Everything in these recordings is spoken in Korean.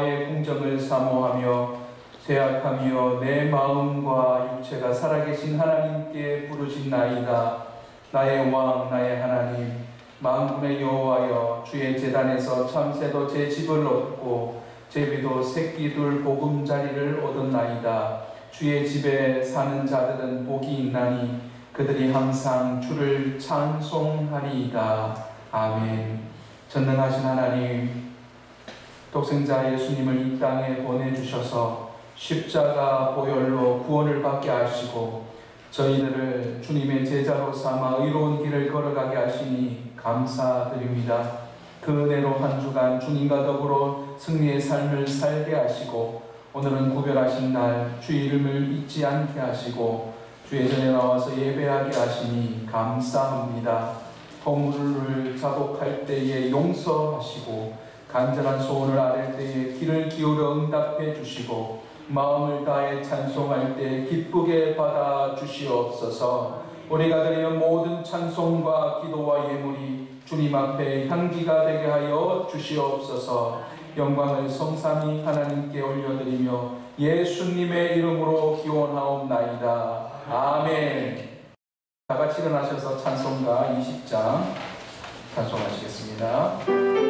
여호와의 공정을 사모하며 쇠약하며 내 마음과 육체가 살아계신 하나님께 부르짖나이다. 나의 왕 나의 하나님 만군의 여호와여, 주의 제단에서 참새도 제 집을 얻고 제비도 새끼둘 보금자리를 얻었나이다. 주의 집에 사는 자들은 복이 있나니 그들이 항상 주를 찬송하리이다. 아멘. 전능하신 하나님, 독생자 예수님을 이 땅에 보내주셔서 십자가 보혈로 구원을 받게 하시고 저희들을 주님의 제자로 삼아 의로운 길을 걸어가게 하시니 감사드립니다. 그 은혜로 한 주간 주님과 더불어 승리의 삶을 살게 하시고 오늘은 구별하신 날 주의 이름을 잊지 않게 하시고 주의 전에 나와서 예배하게 하시니 감사합니다. 허물을 자복할 때에 용서하시고 간절한 소원을 아뢰 때에 귀를 기울여 응답해 주시고 마음을 다해 찬송할 때 기쁘게 받아 주시옵소서. 우리가 드리는 모든 찬송과 기도와 예물이 주님 앞에 향기가 되게 하여 주시옵소서. 영광을 성삼위 하나님께 올려드리며 예수님의 이름으로 기원하옵나이다. 아멘. 다 같이 일어나셔서 찬송가 20장 찬송하시겠습니다.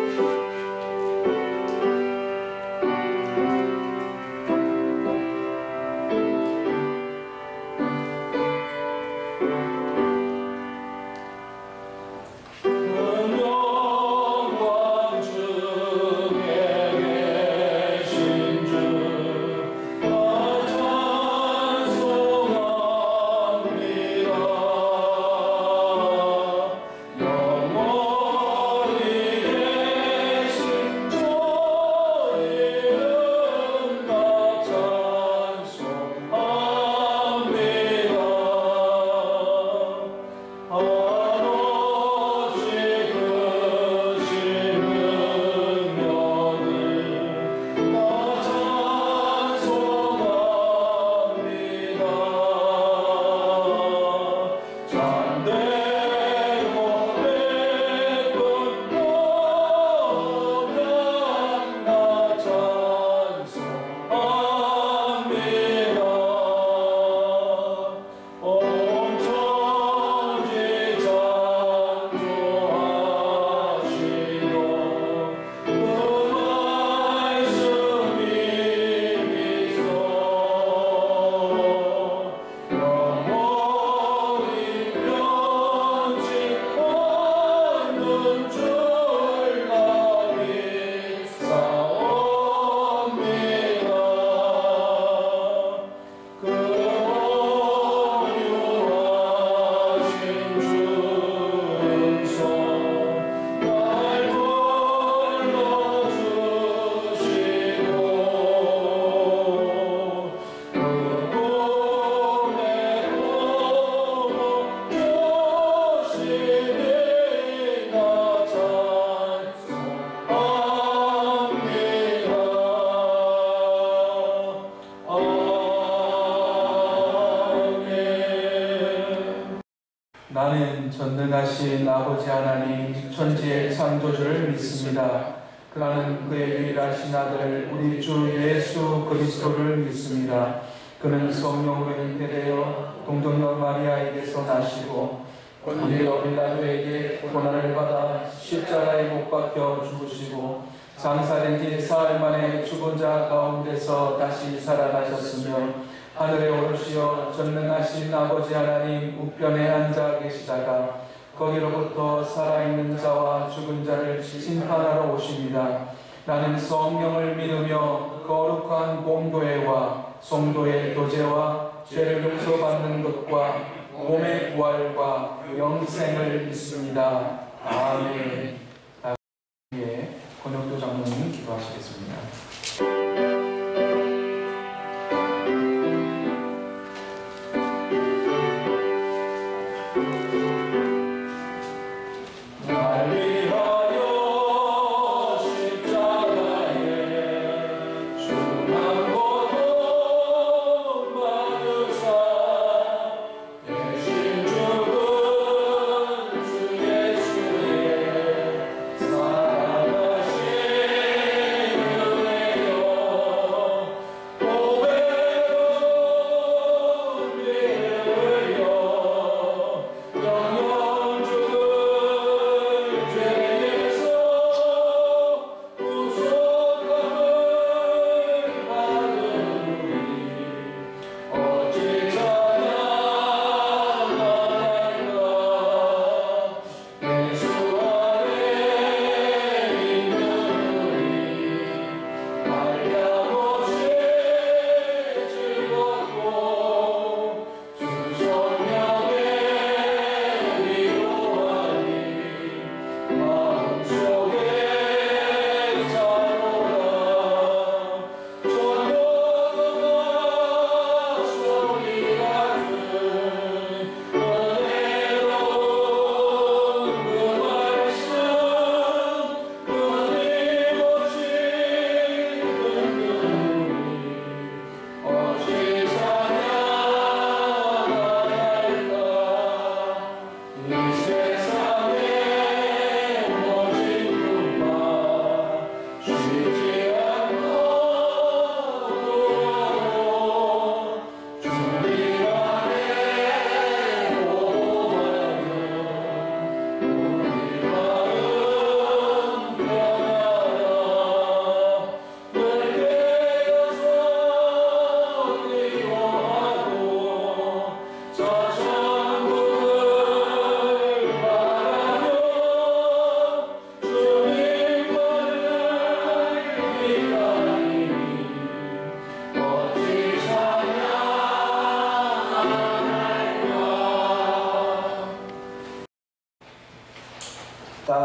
나는 전능하신 아버지 하나님 천지의 창조주를 믿습니다. 나는 그의 유일하신 아들 우리 주 예수 그리스도를 믿습니다. 그는 성령으로 잉태되어 동정녀 마리아에게서 나시고 본디오 빌라도에게 고난을 받아 십자가에 못 박혀 죽으시고 장사된 지 사흘 만에 죽은 자 가운데서 다시 살아나셨으며 하늘에 오르시어 전능하신 아버지 하나님 우편에 앉아 계시다가 거기로부터 살아있는 자와 죽은 자를 심판하러 오십니다. 나는 성령을 믿으며 거룩한 공교회와 성도의 교제와 죄를 용서받는 것과 몸의 부활과 영생을 믿습니다. 아멘. 다음에 권혁도 장로님 기도하시겠습니다.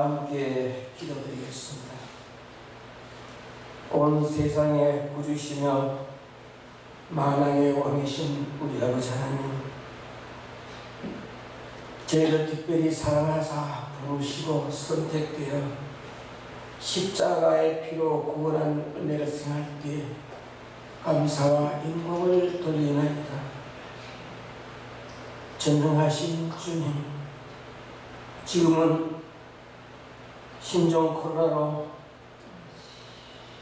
다 함께 기도드리겠습니다. 온 세상의 구주시며 만왕의 왕이신 우리 아버지 하나님, 저희를 특별히 사랑하사 부르시고 선택되어 십자가의 피로 구원한 은혜를 생할 때 감사와 영광을 돌리나이다. 전능하신 주님, 지금은 신종 코로나로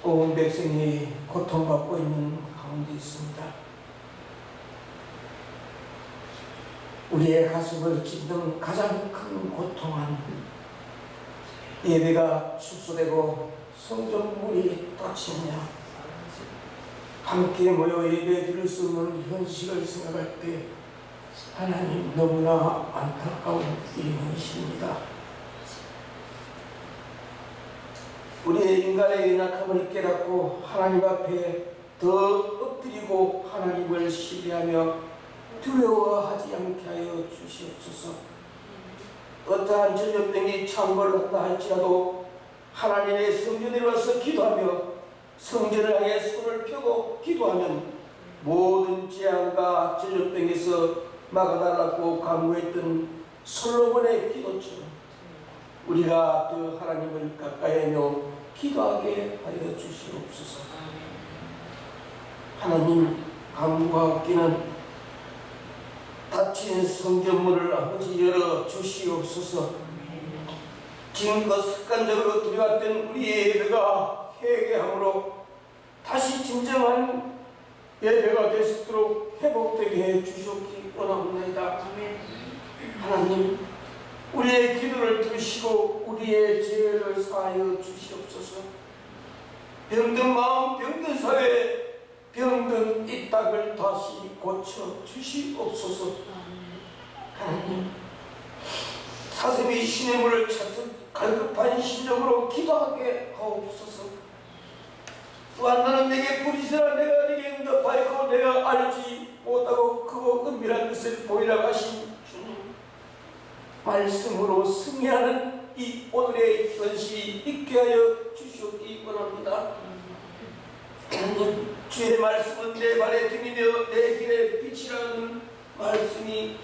온 백성이 고통받고 있는 가운데 있습니다. 우리의 가슴을 찢는 가장 큰 고통은 예배가 취소되고 성전문이 닫히며 함께 모여 예배 드릴 수 없는 현실을 생각할 때 하나님 너무나 안타까운 이 현실입니다. 우리의 인간의 연약함을 깨닫고 하나님 앞에 더 엎드리고 하나님을 신뢰하며 두려워하지 않게 하여 주시옵소서. 어떠한 전염병이 창궐한다 할지라도 하나님의 성전에 와서 기도하며 성전을 향해 손을 펴고 기도하면 모든 재앙과 전염병에서 막아달라고 간구했던 솔로몬의 기도처럼 우리가 더 하나님을 가까이 하며 기도하게 하여 주시옵소서. 하나님, 간구하옵기는 닫힌 성전문을 아버지 열어 주시옵소서. 지금껏 습관적으로 드려왔던 우리의 예배가 회개함으로 다시 진정한 예배가 될 수 있도록 회복되게 해 주시옵기 원합니다. 하나님, 우리의 기도를 들으시고 우리의 죄를 사하여 주시옵소서. 병든 마음, 병든 사회, 병든 이 땅을 다시 고쳐 주시옵소서. 하나님, 사슴이 신의 물을 찾듯 갈급한 심정으로 기도하게 하옵소서. 또한 너는 내게 부르시라 내가 네게 응답하였고 내가 알지 못하고 크고 은밀한 것을 보이라 하신 주님, 말씀으로 승리하는 이 오늘의 현실이 있게 하여 주시옵기 원합니다. 하나님, 주의 말씀은 내 발의 등이며 내 길의 빛이라는 말씀이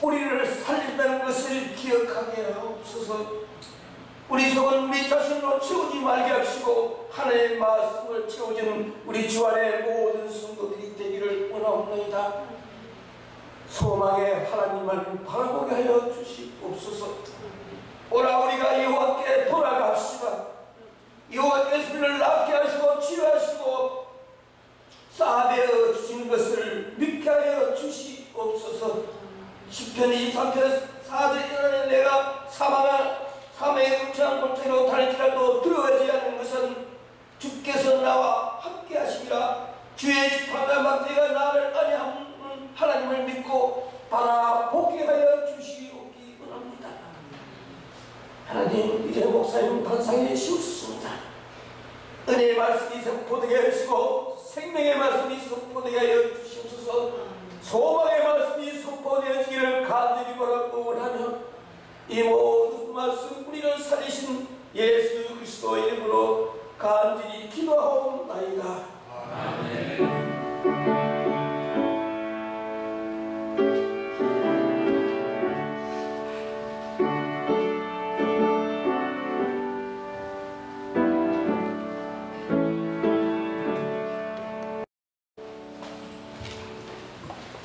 우리를 살린다는 것을 기억하게 하옵소서. 우리 속은 우리 자신으로 채우지 말게 하시고 하나님의 말씀을 채워주는 우리 주 안의 모든 성도들이 되기를 원하옵나이다. 소망의 하나님만 바라보게 하여 주시옵소서. 오라, 우리가 여호와께 돌아갑시다. 여호와께서 우리를 낫게 하시고 치료하시고 싸매어 주신 것을 믿게 하여 주시옵소서. 시편 23편 4절에 내가 사망의 음침한 골짜기로 다닐지라도 들어가지 않는 것은 주께서 나와 함께 하시리라. 주의 지팡이와 막대기가 나를 안위하는 하나님을 믿고 바라보게 하여 주시옵기 원합니다. 하나님, 이제 목사님 단상에 씌우셨습니다. 은혜의 말씀이 선포되게 하시고 생명의 말씀이 선포되게 하여 주시옵소서. 소망의 말씀이 선포되어지기를 간절히 바라고 원하며 이 모든 말씀 우리를 살리신 예수 그리스도의 이름으로 간절히 기도하옵나이다. 아멘.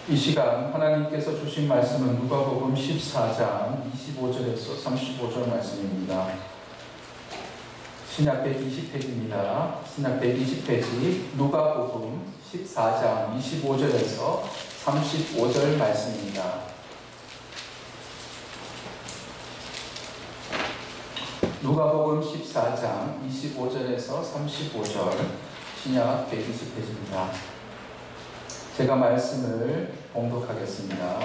이 시간 하나님께서 주신 말씀은 누가복음 14장 25절에서 35절 말씀입니다. 신약 120페이지입니다. 신약 120페이지 누가복음 14장 25절에서 35절 말씀입니다. 누가복음 14장 25절에서 35절 신약 120페이지입니다. 제가 말씀을 봉독하겠습니다.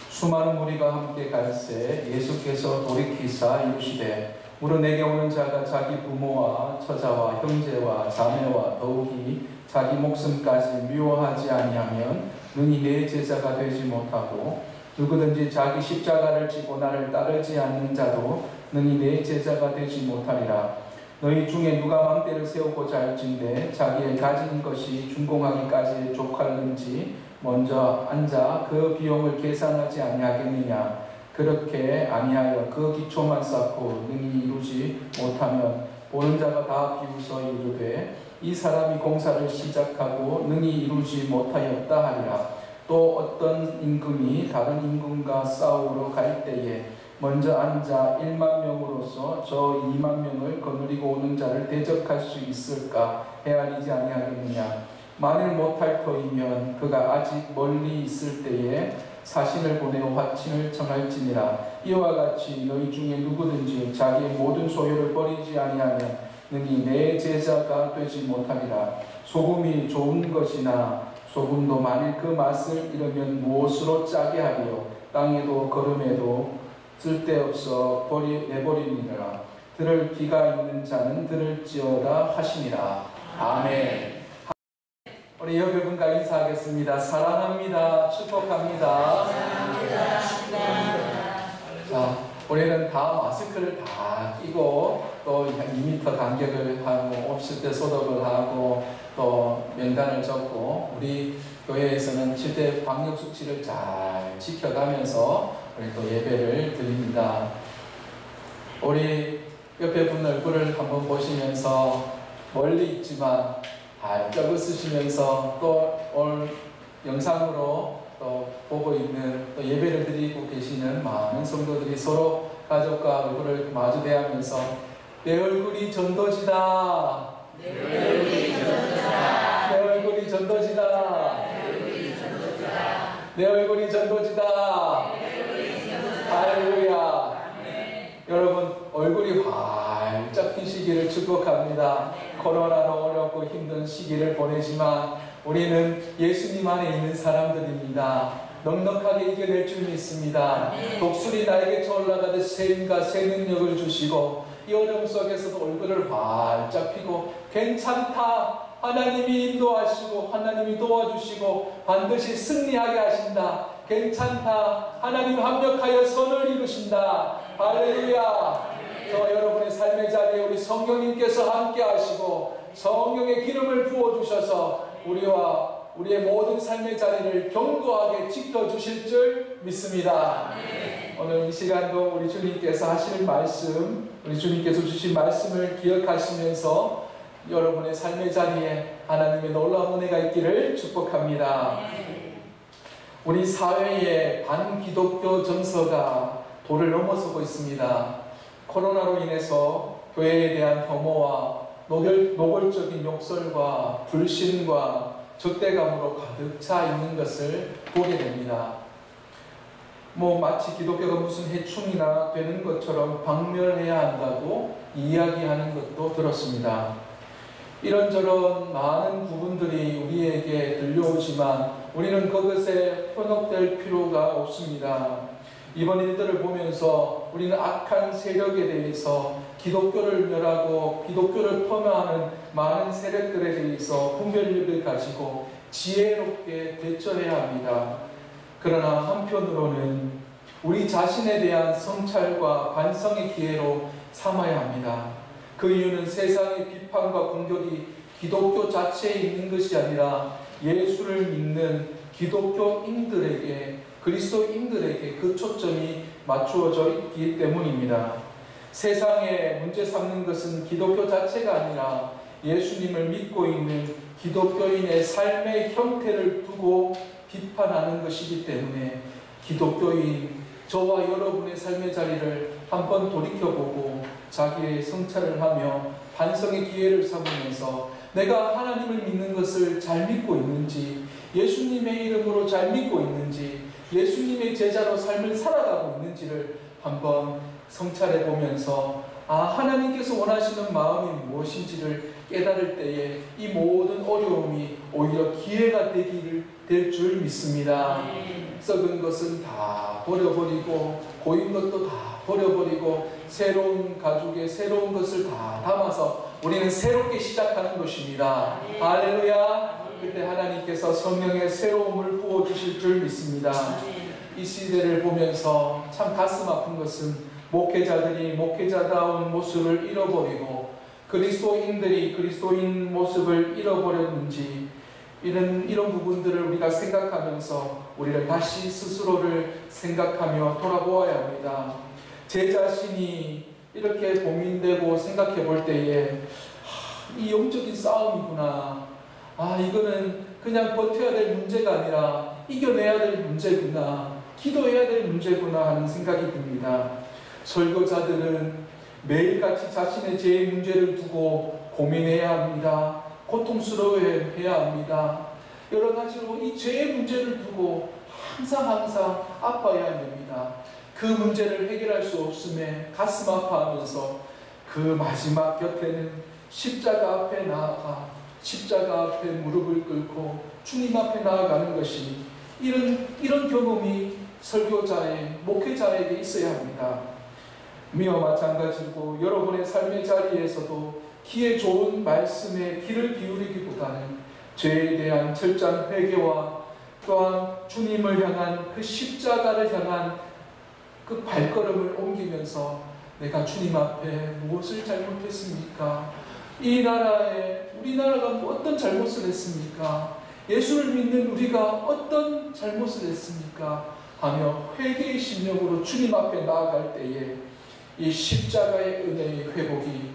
수많은 무리가 함께 갈새 예수께서 돌이키사 이르시되 무릇 내게 오는 자가 자기 부모와 처자와 형제와 자매와 더욱이 자기 목숨까지 미워하지 아니하면 능히 내 제자가 되지 못하고 누구든지 자기 십자가를 지고 나를 따르지 않는 자도 능히 내 제자가 되지 못하리라. 너희 중에 누가 망대를 세우고자 할진대 자기의 가진 것이 준공하기까지 족할는지 먼저 앉아 그 비용을 계산하지 아니하겠느냐. 그렇게 아니하여 그 기초만 쌓고 능히 이루지 못하면 보는 자가 다 비웃어 이르되 이 사람이 공사를 시작하고 능히 이루지 못하였다 하리라. 또 어떤 임금이 다른 임금과 싸우러 갈 때에 먼저 앉아 1만 명으로서 저 2만 명을 거느리고 오는 자를 대적할 수 있을까 헤아리지 아니하겠느냐. 만일 못할 터이면 그가 아직 멀리 있을 때에 사신을 보내어 화친을 청할지니라. 이와 같이 너희 중에 누구든지 자기의 모든 소유를 버리지 아니하면 능히 내 제자가 되지 못하리라. 소금이 좋은 것이나 소금도 만일 그 맛을 잃으면 무엇으로 짜게 하리요. 땅에도 거름에도 쓸데없어 내버리니라. 들을 귀가 있는 자는 들을지어다 하시니라. 아멘. 우리 옆에 분과 인사하겠습니다. 사랑합니다. 축복합니다. 자, 우리는 다 마스크를 다 끼고 또 2m 간격을 하고 없을 때 소독을 하고 또 명단을 적고 우리 교회에서는 절대 방역 수칙을 잘 지켜가면서 우리 또 예배를 드립니다. 우리 옆에 분 얼굴을 한번 보시면서 멀리 있지만 발짝 웃으시면서 또 오늘 영상으로 또 보고 있는 또 예배를 드리고 계시는 많은 성도들이 서로 가족과 얼굴을 마주 대하면서 내 얼굴이 전도지다. 내 얼굴이 전도지다. 내 얼굴이 전도지다. 내 얼굴이 전도지다. 할렐루야. 여러분 얼굴이 활짝 피시기를 축복합니다. 코로나로 어렵고 힘든 시기를 보내지만 우리는 예수님 안에 있는 사람들입니다. 넉넉하게 이겨낼 줄 믿습니다. 독수리 나에게 올라가듯 새 힘과 새 능력을 주시고 이 어려움 속에서도 얼굴을 활짝 피고 괜찮다. 하나님이 인도하시고 하나님이 도와주시고 반드시 승리하게 하신다. 괜찮다. 하나님 완벽하여 선을 이루신다. 할렐루야. 저 여러분의 삶의 자리에 우리 성령님께서 함께 하시고 성령의 기름을 부어주셔서 우리와 우리의 모든 삶의 자리를 견고하게 지켜주실 줄 믿습니다. 오늘 이 시간도 우리 주님께서 하실 말씀, 우리 주님께서 주신 말씀을 기억하시면서 여러분의 삶의 자리에 하나님의 놀라운 은혜가 있기를 축복합니다. 우리 사회의 반기독교 정서가 도를 넘어서고 있습니다. 코로나로 인해서 교회에 대한 혐오와 노골적인 욕설과 불신과 적대감으로 가득 차 있는 것을 보게 됩니다. 마치 기독교가 무슨 해충이나 되는 것처럼 박멸해야 한다고 이야기하는 것도 들었습니다. 이런저런 많은 부분들이 우리에게 들려오지만 우리는 그것에 현혹될 필요가 없습니다. 이번 일들을 보면서 우리는 악한 세력에 대해서 기독교를 멸하고 기독교를 폄하하는 많은 세력들에 대해서 분별력을 가지고 지혜롭게 대처해야 합니다. 그러나 한편으로는 우리 자신에 대한 성찰과 반성의 기회로 삼아야 합니다. 그 이유는 세상의 비판과 공격이 기독교 자체에 있는 것이 아니라 예수를 믿는 기독교인들에게 그리스도인들에게 그 초점이 맞추어져 있기 때문입니다. 세상에 문제 삼는 것은 기독교 자체가 아니라 예수님을 믿고 있는 기독교인의 삶의 형태를 두고 비판하는 것이기 때문에 기독교인 저와 여러분의 삶의 자리를 한번 돌이켜보고 자기의 성찰을 하며 반성의 기회를 삼으면서 내가 하나님을 믿는 것을 잘 믿고 있는지, 예수님의 이름으로 잘 믿고 있는지, 예수님의 제자로 삶을 살아가고 있는지를 한번 성찰해 보면서 하나님께서 원하시는 마음이 무엇인지를 깨달을 때에 이 모든 어려움이 오히려 기회가 될 줄 믿습니다. 썩은 것은 다 버려버리고 고인 것도 다 버려버리고 새로운 가죽에 새로운 것을 다 담아서 우리는 새롭게 시작하는 것입니다. 할렐루야. 그때 하나님께서 성령의 새로움을 부어주실 줄 믿습니다. 이 시대를 보면서 참 가슴 아픈 것은 목회자들이 목회자다운 모습을 잃어버리고 그리스도인들이 그리스도인 모습을 잃어버렸는지 이런 부분들을 우리가 생각하면서 우리를 다시 스스로를 생각하며 돌아보아야 합니다. 제 자신이 이렇게 고민되고 생각해 볼 때에 이 영적인 싸움이구나. 이거는 그냥 버텨야 될 문제가 아니라 이겨내야 될 문제구나. 기도해야 될 문제구나 하는 생각이 듭니다. 설교자들은 매일같이 자신의 죄의 문제를 두고 고민해야 합니다. 고통스러워해야 합니다. 여러 가지로 이 죄의 문제를 두고 항상 아파해야 됩니다. 그 문제를 해결할 수 없음에 가슴 아파하면서 그 마지막 곁에는 십자가 앞에 나아가 십자가 앞에 무릎을 꿇고 주님 앞에 나아가는 것이 이런 경험이 설교자의 목회자에게 있어야 합니다. 미와 마찬가지고 여러분의 삶의 자리에서도 기회 좋은 말씀에 귀를 기울이기보다는 죄에 대한 철저한 회개와 또한 주님을 향한 그 십자가를 향한 그 발걸음을 옮기면서 내가 주님 앞에 무엇을 잘못했습니까? 우리나라가 어떤 잘못을 했습니까? 예수를 믿는 우리가 어떤 잘못을 했습니까? 하며 회개의 심령으로 주님 앞에 나아갈 때에 이 십자가의 은혜의 회복이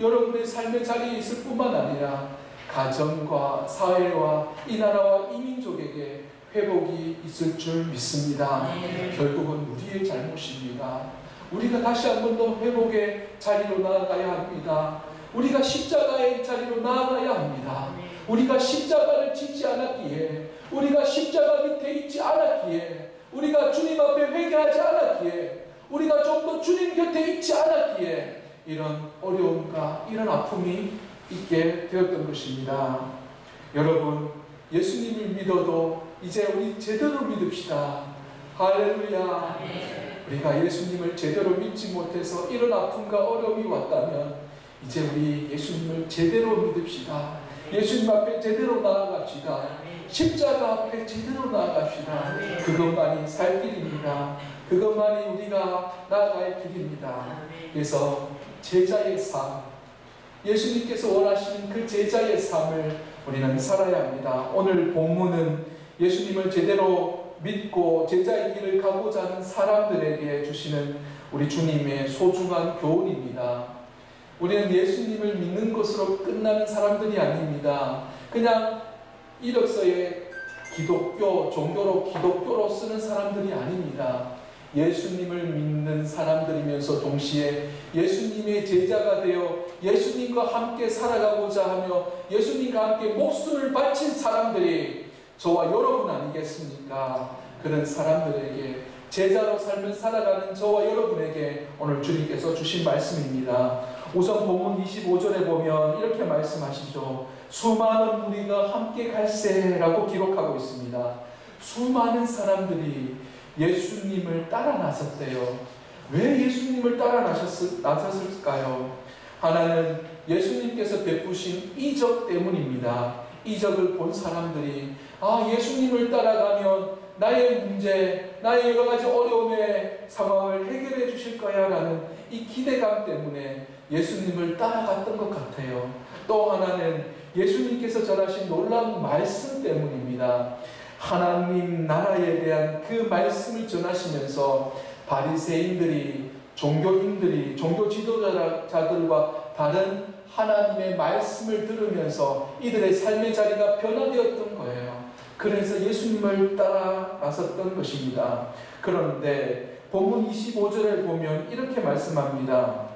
여러분의 삶의 자리에 있을 뿐만 아니라 가정과 사회와 이 나라와 이 민족에게 회복이 있을 줄 믿습니다. 결국은 우리의 잘못입니다. 우리가 다시 한 번 더 회복의 자리로 나아가야 합니다. 우리가 십자가의 자리로 나아가야 합니다. 우리가 십자가를 짓지 않았기에, 우리가 십자가 밑에 있지 않았기에, 우리가 주님 앞에 회개하지 않았기에, 우리가 좀 더 주님 곁에 있지 않았기에 이런 어려움과 이런 아픔이 있게 되었던 것입니다. 여러분, 예수님을 믿어도 이제 우리 제대로 믿읍시다. 할렐루야. 우리가 예수님을 제대로 믿지 못해서 이런 아픔과 어려움이 왔다면 이제 우리 예수님을 제대로 믿읍시다. 예수님 앞에 제대로 나아갑시다. 십자가 앞에 제대로 나아갑시다. 그것만이 살 길입니다. 그것만이 우리가 나아갈 길입니다. 그래서 제자의 삶, 예수님께서 원하시는 그 제자의 삶을 우리는 살아야 합니다. 오늘 본문은 예수님을 제대로 믿고 제자의 길을 가고자 하는 사람들에게 주시는 우리 주님의 소중한 교훈입니다. 우리는 예수님을 믿는 것으로 끝나는 사람들이 아닙니다. 그냥 이력서에 종교로 기독교로 쓰는 사람들이 아닙니다. 예수님을 믿는 사람들이면서 동시에 예수님의 제자가 되어 예수님과 함께 살아가고자 하며 예수님과 함께 목숨을 바친 사람들이 저와 여러분 아니겠습니까? 그런 사람들에게 제자로 삶을 살아가는 저와 여러분에게 오늘 주님께서 주신 말씀입니다. 우선 본문 25절에 보면 이렇게 말씀하시죠. 수많은 무리가 함께 갈새라고 기록하고 있습니다. 수많은 사람들이 예수님을 따라 나섰대요. 왜 예수님을 따라 나섰을까요? 하나는 예수님께서 베푸신 이적 때문입니다. 이적을 본 사람들이 예수님을 따라가면 나의 문제, 나의 여러 가지 어려움의 상황을 해결해 주실 거야 라는 이 기대감 때문에 예수님을 따라갔던 것 같아요. 또 하나는 예수님께서 전하신 놀라운 말씀 때문입니다. 하나님 나라에 대한 그 말씀을 전하시면서 바리새인들이, 종교인들이, 종교 지도자들과 다른 하나님의 말씀을 들으면서 이들의 삶의 자리가 변화되었던 거예요. 그래서 예수님을 따라 나섰던 것입니다. 그런데 본문 25절에 보면 이렇게 말씀합니다.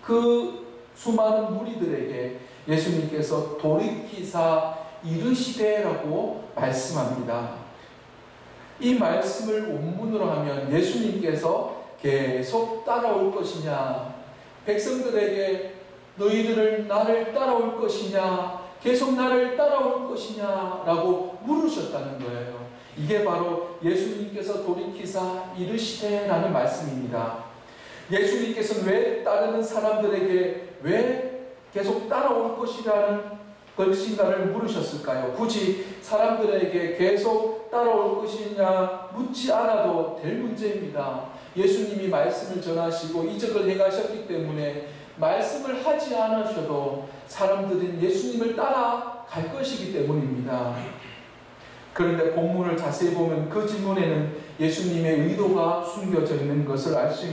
그 수많은 무리들에게 예수님께서 돌이키사 이르시되라고 말씀합니다. 이 말씀을 원문으로 하면 예수님께서 계속 따라올 것이냐, 백성들에게 너희들을 나를 따라올 것이냐, 계속 나를 따라올 것이냐 라고 물으셨다는 거예요. 이게 바로 예수님께서 돌이키사 이르시되라는 말씀입니다. 예수님께서는 왜 따르는 사람들에게 왜 계속 따라올 것인가를 물으셨을까요? 굳이 사람들에게 계속 따라올 것이냐 묻지 않아도 될 문제입니다. 예수님이 말씀을 전하시고 이적을 행하셨기 때문에 말씀을 하지 않으셔도 사람들은 예수님을 따라갈 것이기 때문입니다. 그런데 본문을 자세히 보면 그 질문에는 예수님의 의도가 숨겨져 있는 것을 알 수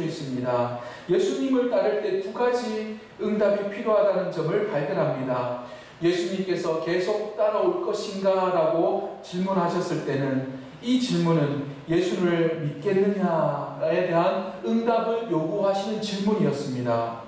있습니다. 예수님을 따를 때 두 가지 응답이 필요하다는 점을 발견합니다. 예수님께서 계속 따라올 것인가? 라고 질문하셨을 때는 이 질문은 예수를 믿겠느냐에 대한 응답을 요구하시는 질문이었습니다.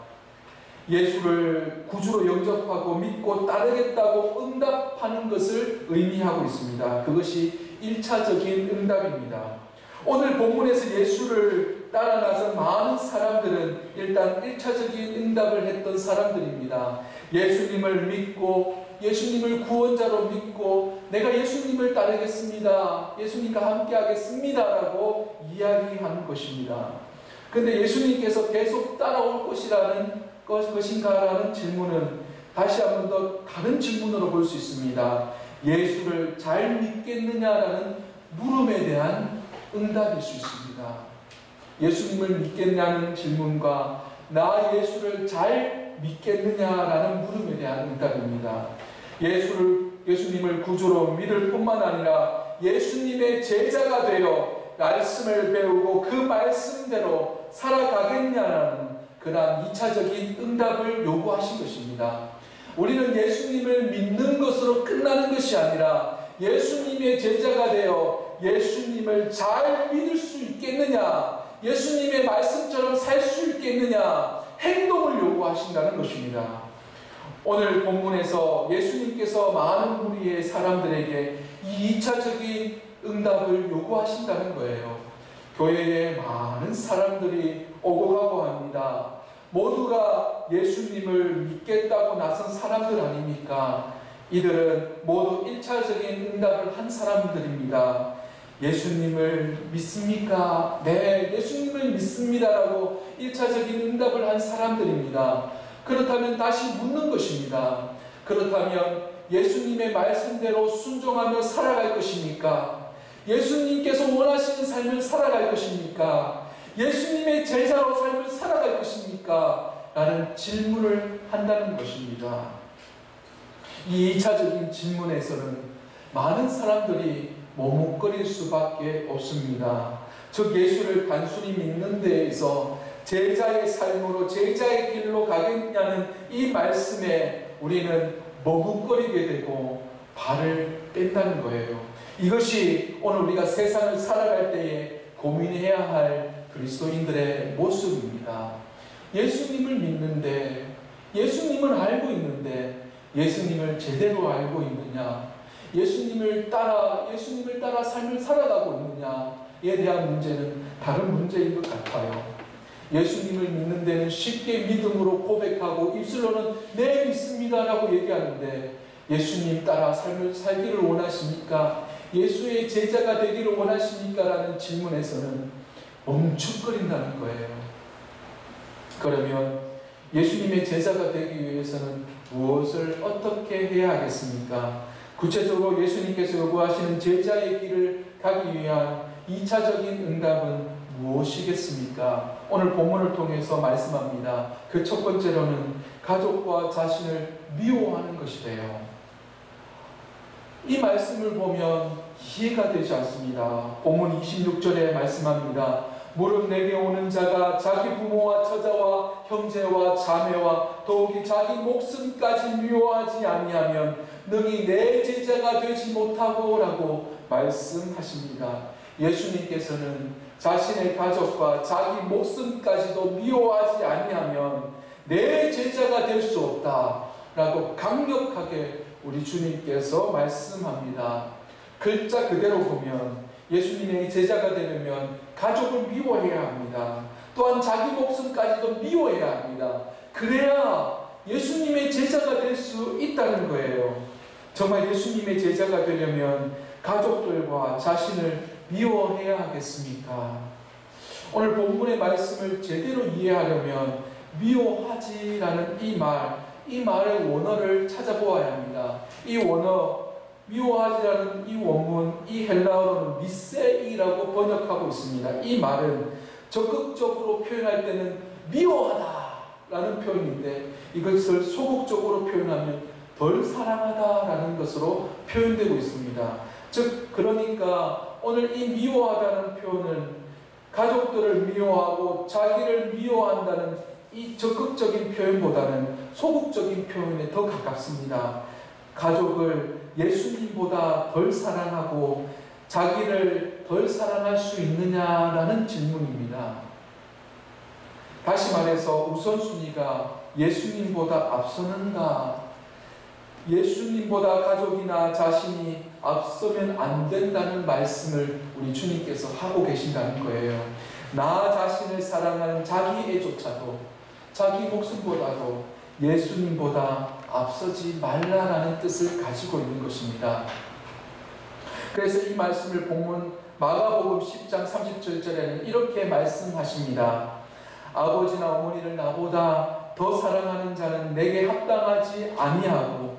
예수를 구주로 영접하고 믿고 따르겠다고 응답하는 것을 의미하고 있습니다. 그것이 1차적인 응답입니다. 오늘 본문에서 예수를 따라 나선 많은 사람들은 일단 1차적인 응답을 했던 사람들입니다. 예수님을 믿고 예수님을 구원자로 믿고 내가 예수님을 따르겠습니다. 예수님과 함께 하겠습니다. 라고 이야기하는 것입니다. 그런데 예수님께서 계속 따라올 것인가라는 질문은 다시 한 번 더 다른 질문으로 볼 수 있습니다. 예수를 잘 믿겠느냐라는 물음에 대한 응답일 수 있습니다. 예수님을 믿겠냐는 질문과 나 예수를 잘 믿겠느냐라는 물음에 대한 응답입니다. 예수님을 구주로 믿을 뿐만 아니라 예수님의 제자가 되어 말씀을 배우고 그 말씀대로 살아가겠냐는 그러한 2차적인 응답을 요구하신 것입니다. 우리는 예수님을 믿는 것으로 끝나는 것이 아니라 예수님의 제자가 되어 예수님을 잘 믿을 수 있겠느냐, 예수님의 말씀처럼 살 수 있겠느냐, 행동을 요구하신다는 것입니다. 오늘 본문에서 예수님께서 많은 무리의 사람들에게 이 2차적인 응답을 요구하신다는 거예요. 교회에 많은 사람들이 오고 가고 합니다. 모두가 예수님을 믿겠다고 나선 사람들 아닙니까? 이들은 모두 1차적인 응답을 한 사람들입니다. 예수님을 믿습니까? 네, 예수님을 믿습니다라고 1차적인 응답을 한 사람들입니다. 그렇다면 다시 묻는 것입니다. 그렇다면 예수님의 말씀대로 순종하며 살아갈 것입니까? 예수님께서 원하시는 삶을 살아갈 것입니까? 예수님의 제자로 삶을 살아갈 것입니까? 라는 질문을 한다는 것입니다. 이 2차적인 질문에서는 많은 사람들이 머뭇거릴 수밖에 없습니다. 즉 예수를 단순히 믿는 데에서 제자의 삶으로 제자의 길로 가겠냐는 이 말씀에 우리는 머뭇거리게 되고 발을 뺀다는 거예요. 이것이 오늘 우리가 세상을 살아갈 때에 고민해야 할 그리스도인들의 모습입니다. 예수님을 믿는데, 예수님을 알고 있는데 예수님을 제대로 알고 있느냐, 예수님을 따라 삶을 살아가고 있느냐에 대한 문제는 다른 문제인 것 같아요. 예수님을 믿는 데는 쉽게 믿음으로 고백하고 입술로는 네 믿습니다라고 얘기하는데 예수님 따라 삶을 살기를 원하십니까? 예수의 제자가 되기를 원하십니까? 라는 질문에서는 멈칫거린다는 거예요. 그러면 예수님의 제자가 되기 위해서는 무엇을 어떻게 해야 하겠습니까? 구체적으로 예수님께서 요구하시는 제자의 길을 가기 위한 2차적인 응답은 무엇이겠습니까? 오늘 본문을 통해서 말씀합니다. 그 첫 번째로는 가족과 자신을 미워하는 것이래요. 이 말씀을 보면 이해가 되지 않습니다. 본문 26절에 말씀합니다. 무릇 내게 오는 자가 자기 부모와 처자와 형제와 자매와 더욱이 자기 목숨까지 미워하지 아니하면 능히 내 제자가 되지 못하고 라고 말씀하십니다. 예수님께서는 자신의 가족과 자기 목숨까지도 미워하지 아니하면 내 제자가 될 수 없다 라고 강력하게 우리 주님께서 말씀합니다. 글자 그대로 보면 예수님의 제자가 되려면 가족을 미워해야 합니다. 또한 자기 목숨까지도 미워해야 합니다. 그래야 예수님의 제자가 될 수 있다는 거예요. 정말 예수님의 제자가 되려면 가족들과 자신을 미워해야 하겠습니까? 오늘 본문의 말씀을 제대로 이해하려면 미워하지라는 이 말의 원어를 찾아보아야 합니다. 이 원어 미워하지라는 이 원문, 이 헬라어로는 미세이라고 번역하고 있습니다. 이 말은 적극적으로 표현할 때는 미워하다라는 표현인데 이것을 소극적으로 표현하면 덜 사랑하다라는 것으로 표현되고 있습니다. 즉 그러니까 오늘 이 미워하다는 표현은 가족들을 미워하고 자기를 미워한다는 이 적극적인 표현보다는 소극적인 표현에 더 가깝습니다. 가족을 예수님보다 덜 사랑하고 자기를 덜 사랑할 수 있느냐라는 질문입니다. 다시 말해서 우선순위가 예수님보다 앞서는가? 예수님보다 가족이나 자신이 앞서면 안 된다는 말씀을 우리 주님께서 하고 계신다는 거예요. 나 자신을 사랑하는 자기 애조차도 자기 목숨보다도 예수님보다 앞서지 말라라는 뜻을 가지고 있는 것입니다. 그래서 이 말씀을 본문 마가복음 10장 37절에는 이렇게 말씀하십니다. 아버지나 어머니를 나보다 더 사랑하는 자는 내게 합당하지 아니하고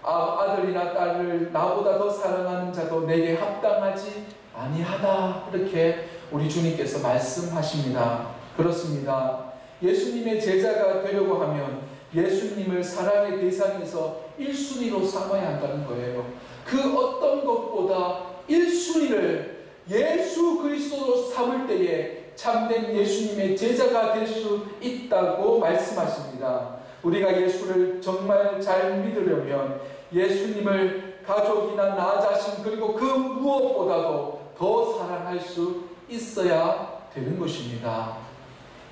아들이나 딸을 나보다 더 사랑하는 자도 내게 합당하지 아니하다. 이렇게 우리 주님께서 말씀하십니다. 그렇습니다. 예수님의 제자가 되려고 하면 예수님을 사랑의 대상에서 1순위로 삼아야 한다는 거예요. 그 어떤 것보다 1순위를 예수 그리스도로 삼을 때에 참된 예수님의 제자가 될 수 있다고 말씀하십니다. 우리가 예수를 정말 잘 믿으려면 예수님을 가족이나 나 자신 그리고 그 무엇보다도 더 사랑할 수 있어야 되는 것입니다.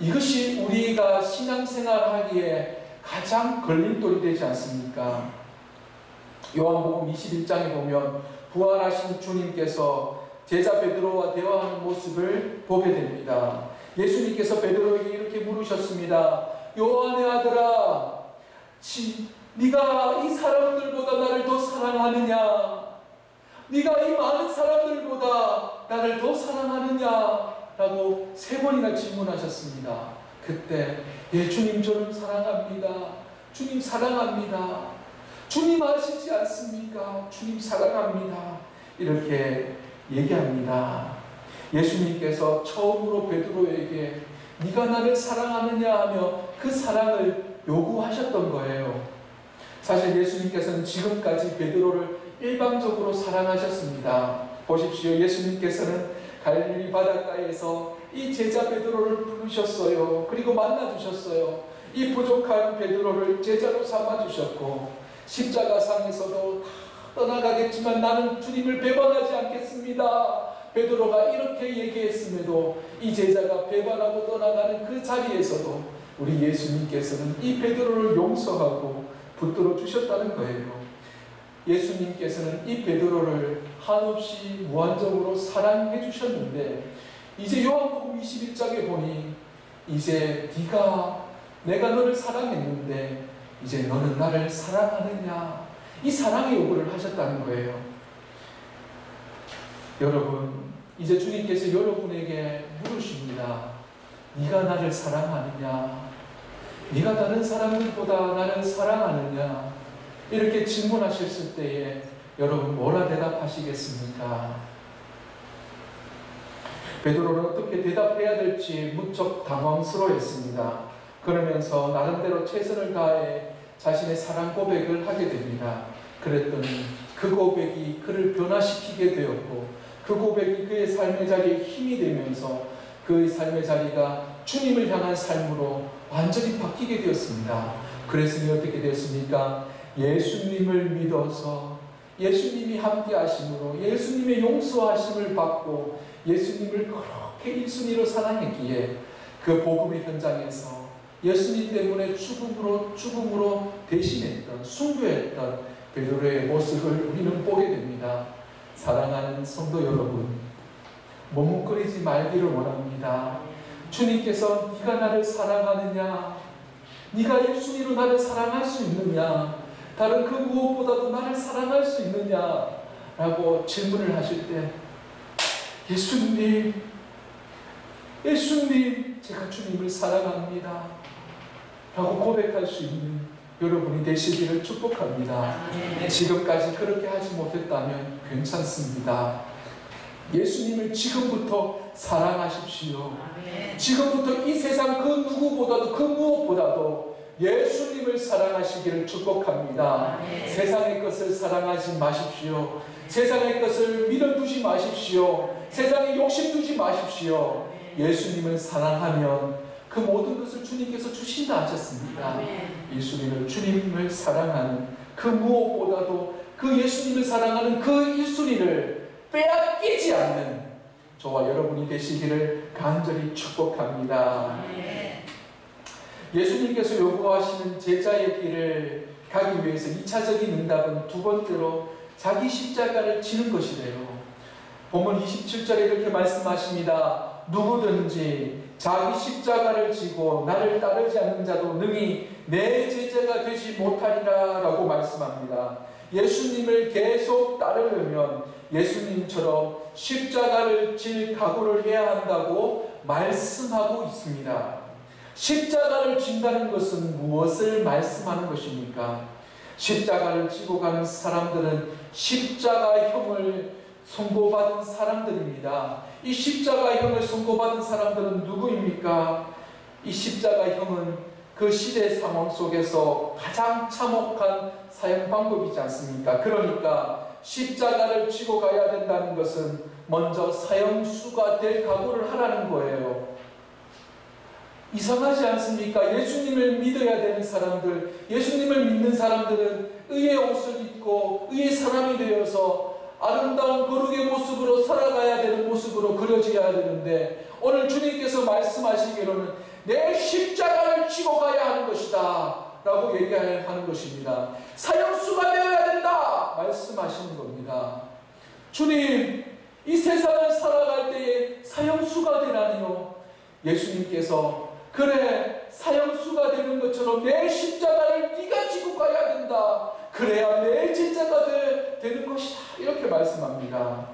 이것이 우리가 신앙생활하기에 가장 걸림돌이 되지 않습니까? 요한복음 21장에 보면 부활하신 주님께서 제자 베드로와 대화하는 모습을 보게 됩니다. 예수님께서 베드로에게 이렇게 물으셨습니다. 요한의 아들아, 네가 이 사람들보다 나를 더 사랑하느냐? 네가 이 많은 사람들보다 나를 더 사랑하느냐? 라고 3번이나 질문하셨습니다. 그때 주님 저를 사랑합니다. 주님 사랑합니다. 주님 아시지 않습니까? 주님 사랑합니다. 이렇게 얘기합니다. 예수님께서 처음으로 베드로에게 네가 나를 사랑하느냐 하며 그 사랑을 요구하셨던 거예요. 사실 예수님께서는 지금까지 베드로를 일방적으로 사랑하셨습니다. 보십시오. 예수님께서는 갈릴리 바닷가에서 이 제자 베드로를 부르셨어요. 그리고 만나주셨어요. 이 부족한 베드로를 제자로 삼아주셨고 십자가상에서도 다 떠나가겠지만 나는 주님을 배반하지 않겠습니다. 베드로가 이렇게 얘기했음에도 이 제자가 배반하고 떠나가는 그 자리에서도 우리 예수님께서는 이 베드로를 용서하고 붙들어 주셨다는 거예요. 예수님께서는 이 베드로를 한없이 무한적으로 사랑해 주셨는데 이제 요한복음 21장에 보니 이제 내가 너를 사랑했는데 이제 너는 나를 사랑하느냐? 이 사랑의 요구를 하셨다는 거예요. 여러분, 이제 주님께서 여러분에게 물으십니다. 네가 나를 사랑하느냐? 네가 다른 사람들보다 나를 사랑하느냐? 이렇게 질문하셨을 때에 여러분 뭐라 대답하시겠습니까? 베드로는 어떻게 대답해야 될지 무척 당황스러워했습니다. 그러면서 나름대로 최선을 다해 자신의 사랑 고백을 하게 됩니다. 그랬더니 그 고백이 그를 변화시키게 되었고 그 고백이 그의 삶의 자리에 힘이 되면서 그의 삶의 자리가 주님을 향한 삶으로 완전히 바뀌게 되었습니다. 그랬으니 어떻게 되었습니까? 예수님을 믿어서 예수님이 함께 하심으로 예수님의 용서하심을 받고 예수님을 그렇게 1순위로 사랑했기에 그 복음의 현장에서 예수님 때문에 죽음으로 대신했던 순교했던 베드로의 모습을 우리는 보게 됩니다. 사랑하는 성도 여러분, 머뭇거리지 말기를 원합니다. 주님께서 네가 나를 사랑하느냐? 네가 1순위로 나를 사랑할 수 있느냐? 다른 그 무엇보다도 나를 사랑할 수 있느냐? 라고 질문을 하실 때 예수님 제가 주님을 사랑합니다 라고 고백할 수 있는 여러분이 되시기를 축복합니다. 지금까지 그렇게 하지 못했다면 괜찮습니다. 예수님을 지금부터 사랑하십시오. 지금부터 이 세상 그 누구보다도 그 무엇보다도 예수님을 사랑하시기를 축복합니다. 세상의 것을 사랑하지 마십시오. 세상의 것을 밀어두지 마십시오. 세상에 욕심 두지 마십시오. 예수님을 사랑하면 그 모든 것을 주님께서 주신다 하셨습니다. 주님을 사랑하는 그 무엇보다도 그 예수님을 사랑하는 그 1순위를 빼앗기지 않는 저와 여러분이 되시기를 간절히 축복합니다. 예수님께서 요구하시는 제자의 길을 가기 위해서 2차적인 응답은 두 번째로 자기 십자가를 지는 것이래요. 본문 27절에 이렇게 말씀하십니다. 누구든지 자기 십자가를 지고 나를 따르지 않는 자도 능히 내 제자가 되지 못하리라 라고 말씀합니다. 예수님을 계속 따르려면 예수님처럼 십자가를 질 각오를 해야 한다고 말씀하고 있습니다. 십자가를 진다는 것은 무엇을 말씀하는 것입니까? 십자가를 지고 가는 사람들은 십자가형을 선고받은 사람들입니다. 이 십자가형을 선고받은 사람들은 누구입니까? 이 십자가형은 그 시대 상황 속에서 가장 참혹한 사형 방법이지 않습니까? 그러니까 십자가를 지고 가야 된다는 것은 먼저 사형수가 될 각오를 하라는 거예요. 이상하지 않습니까? 예수님을 믿어야 되는 사람들, 예수님을 믿는 사람들은 의의 옷을 입고 의의 사람이 되어서 아름다운 거룩의 모습으로 살아가야 되는 모습으로 그려져야 되는데, 오늘 주님께서 말씀하시기로는 내 십자가를 지고 가야 하는 것이다 라고 얘기하는 것입니다. 사형수가 되어야 된다 말씀하시는 겁니다. 주님, 이 세상을 살아갈 때에 사형수가 되라니요. 예수님께서 그래, 사형수가 되는 것처럼 내 십자가를 네가 지고 가야 된다. 그래야 내 제자가 되는 것이다. 이렇게 말씀합니다.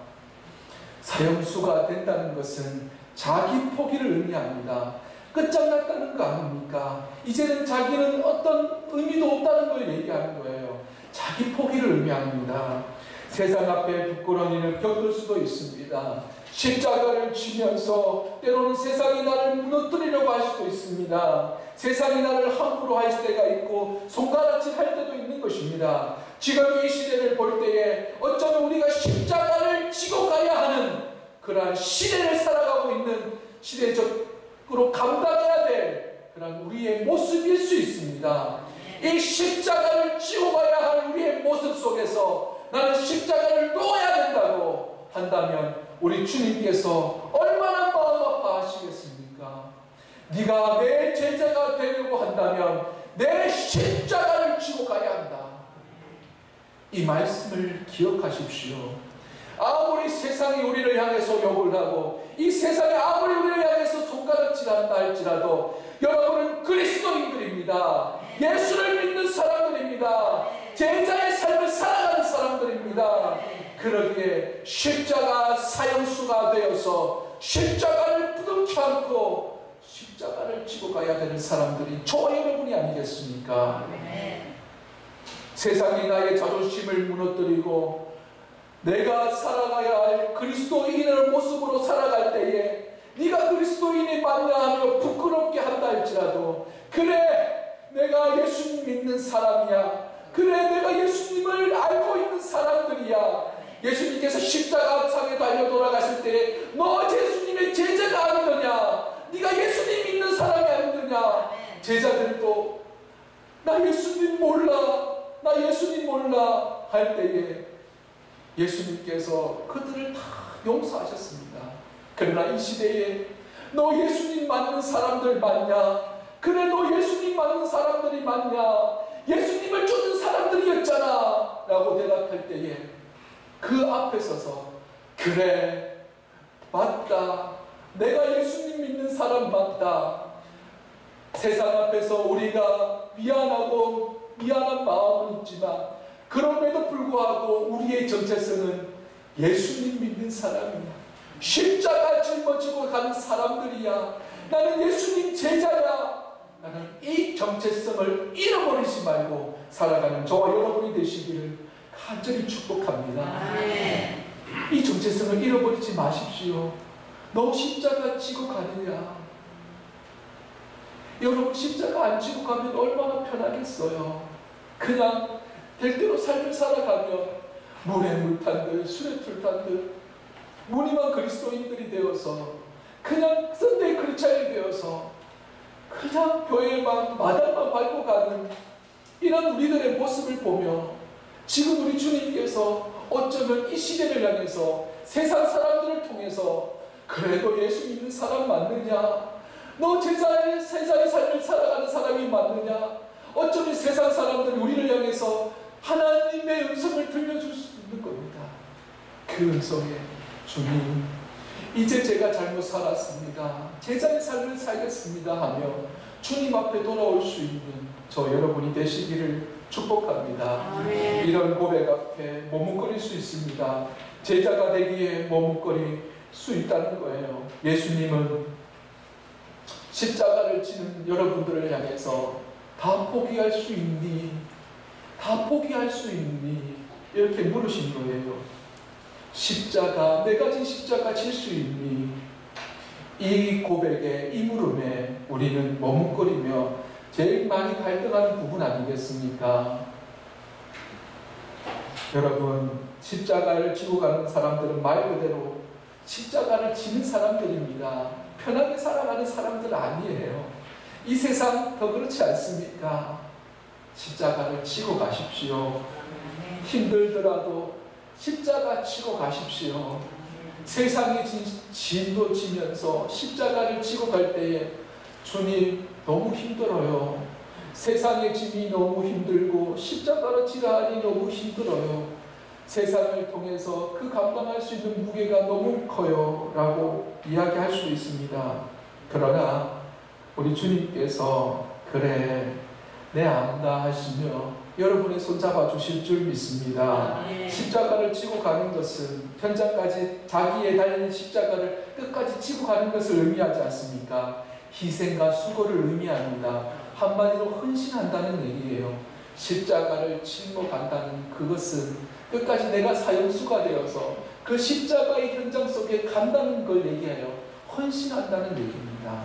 사형수가 된다는 것은 자기 포기를 의미합니다. 끝장났다는 거 아닙니까? 이제는 자기는 어떤 의미도 없다는 걸 얘기하는 거예요. 자기 포기를 의미합니다. 세상 앞에 부끄러운 일을 겪을 수도 있습니다. 십자가를 지면서 때로는 세상이 나를 무너뜨리려고 할 수도 있습니다. 세상이 나를 함부로 할 때가 있고 손가락질 할 때도 있는 것입니다. 지금 이 시대를 볼 때에 어쩌면 우리가 십자가를 지고 가야 하는 그러한 시대를 살아가고 있는 시대적으로 감당해야 될 그런 우리의 모습일 수 있습니다. 이 십자가를 지고 가야 하는 우리의 모습 속에서 나는 십자가를 놓아야 된다고 한다면 우리 주님께서 얼마나 마음 아파하시겠습니까? 네가 내 제자가 되려고 한다면 내 십자가를 지고 가야 한다. 이 말씀을 기억하십시오. 아무리 세상이 우리를 향해서 욕을 하고 이 세상이 아무리 우리를 향해서 손가락질한다 할지라도 여러분은 그리스도인들입니다. 예수를 믿는 사람들입니다. 제자의 삶을 살아가는 사람들입니다. 그러기에 십자가 사형수가 되어서 십자가를 부둥켜 안고 십자가를 지고 가야 되는 사람들이 저와 여러분이 아니겠습니까? 세상이 나의 자존심을 무너뜨리고 내가 살아가야 할 그리스도인의 모습으로 살아갈 때에 네가 그리스도인이 맞냐 하며 부끄럽게 한다 할지라도 그래, 내가 예수님 믿는 사람이야. 그래, 내가 예수님을 알고 있는 사람들이야. 예수님께서 십자가상에 달려 돌아가실 때 너 예수님의 제자가 아니느냐, 네가 예수님 믿는 사람이 아니느냐. 제자들도 나 예수님 몰라, 나 예수님 몰라 할 때에 예수님께서 그들을 다 용서하셨습니다. 그러나 이 시대에 너 예수님 맞는 사람들 맞냐? 그래, 너 예수님 맞는 사람들이 맞냐? 예수님을 쫓는 사람들이었잖아 라고 대답할 때에 그 앞에 서서 그래, 맞다, 내가 예수님 믿는 사람 맞다. 세상 앞에서 우리가 미안한 마음은 있지만 그럼에도 불구하고 우리의 정체성은 예수님 믿는 사람이야. 십자가 짊어지고 가는 사람들이야. 나는 예수님 제자야. 라는 이 정체성을 잃어버리지 말고 살아가는 저와 여러분이 되시기를 간절히 축복합니다. 이 정체성을 잃어버리지 마십시오. 너 십자가 지고 가느냐? 여러분 십자가 안 지고 가면 얼마나 편하겠어요. 그냥 될 대로 삶을 살아가면 물에 물 탄 듯 술에 술 탄 듯 무늬만 그리스도인들이 되어서 그냥 썬데이 크리스찬이 되어서 그냥 교회만 마당만 밟고 가는 이런 우리들의 모습을 보며 지금 우리 주님께서 어쩌면 이 시대를 향해서 세상 사람들을 통해서 그래도 예수 믿는 사람 맞느냐? 너 세상의 삶을 살아가는 사람이 맞느냐? 어쩌면 세상 사람들이 우리를 향해서 하나님의 음성을 들려줄 수 있는 겁니다. 그 음성에 주님, 이제 제가 잘못 살았습니다. 제자의 삶을 살겠습니다 하며 주님 앞에 돌아올 수 있는 저 여러분이 되시기를 축복합니다. 이런 고백 앞에 머뭇거릴 수 있습니다. 제자가 되기에 머뭇거릴 수 있다는 거예요. 예수님은 십자가를 지는 여러분들을 향해서 다 포기할 수 있니? 다 포기할 수 있니? 이렇게 물으신 거예요. 십자가, 내가 진 십자가 질 수 있니? 이 고백에, 이 물음에 우리는 머뭇거리며 제일 많이 갈등하는 부분 아니겠습니까? 여러분, 십자가를 지고 가는 사람들은 말 그대로 십자가를 지는 사람들입니다. 편하게 살아가는 사람들 아니에요. 이 세상 더 그렇지 않습니까? 십자가를 지고 가십시오. 힘들더라도 십자가 지고 가십시오. 세상의 짐도 지면서 십자가를 지고 갈 때에 주님 너무 힘들어요. 세상의 짐이 너무 힘들고 십자가를 지라 하니 너무 힘들어요. 세상을 통해서 그 감당할 수 있는 무게가 너무 커요 라고 이야기할 수 있습니다. 그러나 우리 주님께서 그래 내 안다 하시며 여러분의 손 잡아 주실 줄 믿습니다. 십자가를 지고 가는 것은 현장까지 자기의 달린 십자가를 끝까지 지고 가는 것을 의미하지 않습니까? 희생과 수고를 의미합니다. 한마디로 헌신한다는 얘기예요. 십자가를 지고 간다는 그것은 끝까지 내가 사형수가 되어서 그 십자가의 현장 속에 간다는 걸 얘기해요. 헌신한다는 얘기입니다.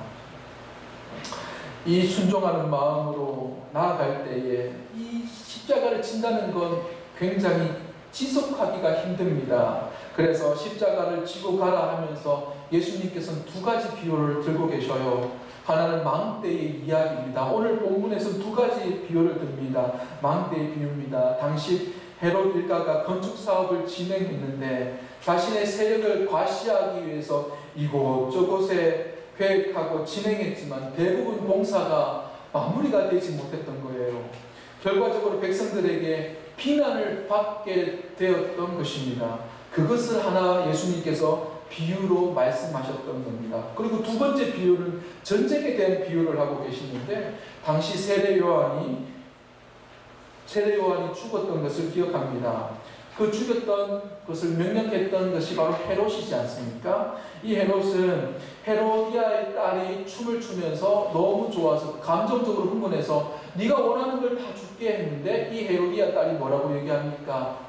이 순종하는 마음으로 나아갈 때에 이 십자가를 진다는 건 굉장히 지속하기가 힘듭니다. 그래서 십자가를 지고 가라 하면서 예수님께서는 두 가지 비유를 들고 계셔요. 하나는 망대의 이야기입니다. 오늘 본문에서 두 가지 비유를 듭니다. 망대의 비유입니다. 당시 헤롯 일가가 건축 사업을 진행했는데 자신의 세력을 과시하기 위해서 이곳저곳에 계획하고 진행했지만 대부분 공사가 마무리가 되지 못했던 거예요. 결과적으로 백성들에게 비난을 받게 되었던 것입니다. 그것을 하나 예수님께서 비유로 말씀하셨던 겁니다. 그리고 두 번째 비유는 전쟁에 대한 비유를 하고 계시는데 당시 세례 요한이 죽었던 것을 기억합니다. 그 죽였던 것을 명령했던 것이 바로 헤롯이지 않습니까? 이 헤롯은 헤로디아의 딸이 춤을 추면서 너무 좋아서 감정적으로 흥분해서 네가 원하는 걸 다 줄게 했는데 이 헤로디아 딸이 뭐라고 얘기합니까?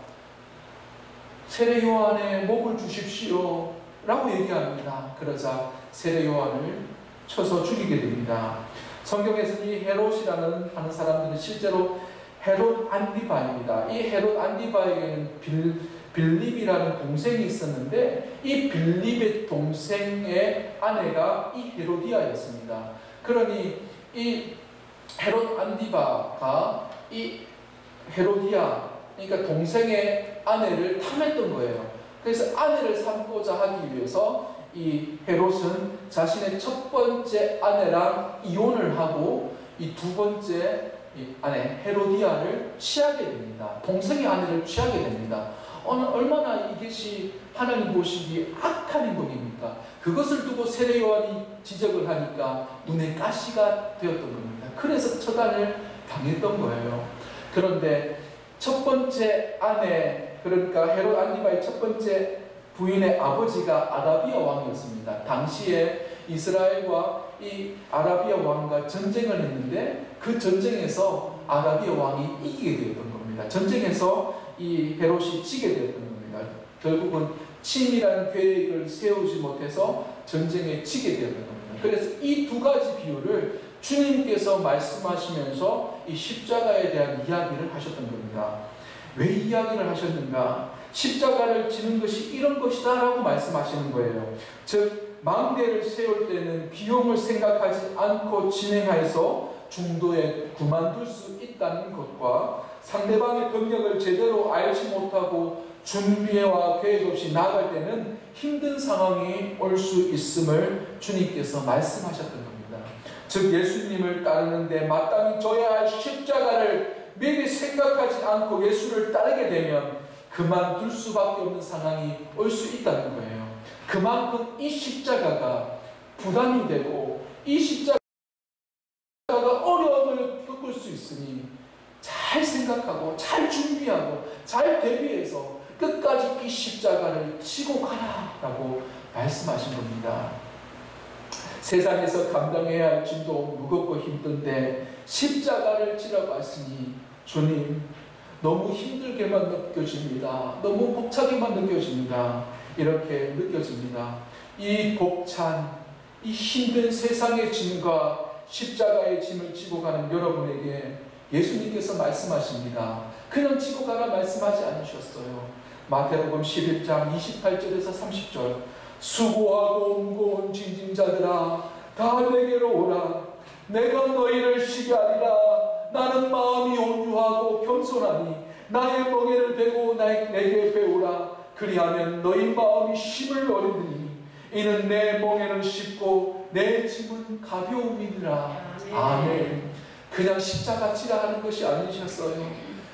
세례 요한의 목을 주십시오 라고 얘기합니다. 그러자 세례 요한을 쳐서 죽이게 됩니다. 성경에서는 이 헤롯이라는 하는 사람들은 실제로 헤롯 안디바입니다. 이 헤롯 안디바에게는 빌립이라는 동생이 있었는데 이 빌립의 동생의 아내가 이 헤로디아였습니다. 그러니 이 헤롯 안디바가 이 헤로디아, 그러니까 동생의 아내를 탐했던 거예요. 그래서 아내를 삼고자 하기 위해서 이 헤롯은 자신의 첫 번째 아내랑 이혼을 하고 이 두 번째 이 아내 헤로디아를 취하게 됩니다. 동생의 아내를 취하게 됩니다. 얼마나 이것이 하나님 보시기에 악한 행동입니까? 그것을 두고 세례 요한이 지적을 하니까 눈에 가시가 되었던 겁니다. 그래서 처단을 당했던 거예요. 그런데 첫 번째 아내, 그러니까 헤롯 안디바의 첫 번째 부인의 아버지가 아다비아 왕이었습니다. 당시에 이스라엘과 이 아라비아 왕과 전쟁을 했는데 그 전쟁에서 아라비아 왕이 이기게 되었던 겁니다. 전쟁에서 이 헤롯이 지게 되었던 겁니다. 결국은 치밀한 계획을 세우지 못해서 전쟁에 지게 되었던 겁니다. 그래서 이 두 가지 비유를 주님께서 말씀하시면서 이 십자가에 대한 이야기를 하셨던 겁니다. 왜 이야기를 하셨는가? 십자가를 지는 것이 이런 것이다 라고 말씀하시는 거예요. 즉 망대를 세울 때는 비용을 생각하지 않고 진행하여서 중도에 그만둘 수 있다는 것과 상대방의 병력을 제대로 알지 못하고 준비와 계획 없이 나아갈 때는 힘든 상황이 올 수 있음을 주님께서 말씀하셨던 겁니다. 즉 예수님을 따르는데 마땅히 져야 할 십자가를 미리 생각하지 않고 예수를 따르게 되면 그만둘 수밖에 없는 상황이 올 수 있다는 거예요. 그만큼 이 십자가가 부담이 되고 이 십자가가 어려움을 겪을 수 있으니 잘 생각하고 잘 준비하고 잘 대비해서 끝까지 이 십자가를 지고 가라라고 말씀하신 겁니다. 세상에서 감당해야 할 짐도 무겁고 힘든데 십자가를 지라고 하시니 주님 너무 힘들게만 느껴집니다. 너무 벅차게만 느껴집니다. 이렇게 느껴집니다. 이 벅찬 이 힘든 세상의 짐과 십자가의 짐을 지고 가는 여러분에게 예수님께서 말씀하십니다. 그냥 지고 가라 말씀하지 않으셨어요. 마태복음 11장 28절에서 30절 수고하고 무거운 짐진 자들아 다 내게로 오라. 내가 너희를 쉬게 하리라. 나는 마음이 온유하고 겸손하니 나의 멍에를 베고 내게 배우라. 그리하면 너희 마음이 쉼을 얻으리니 이는 내 멍에는 쉽고 내 짐은 가벼움이니라. 아멘. 그냥 십자가 지라 하는 것이 아니셨어요.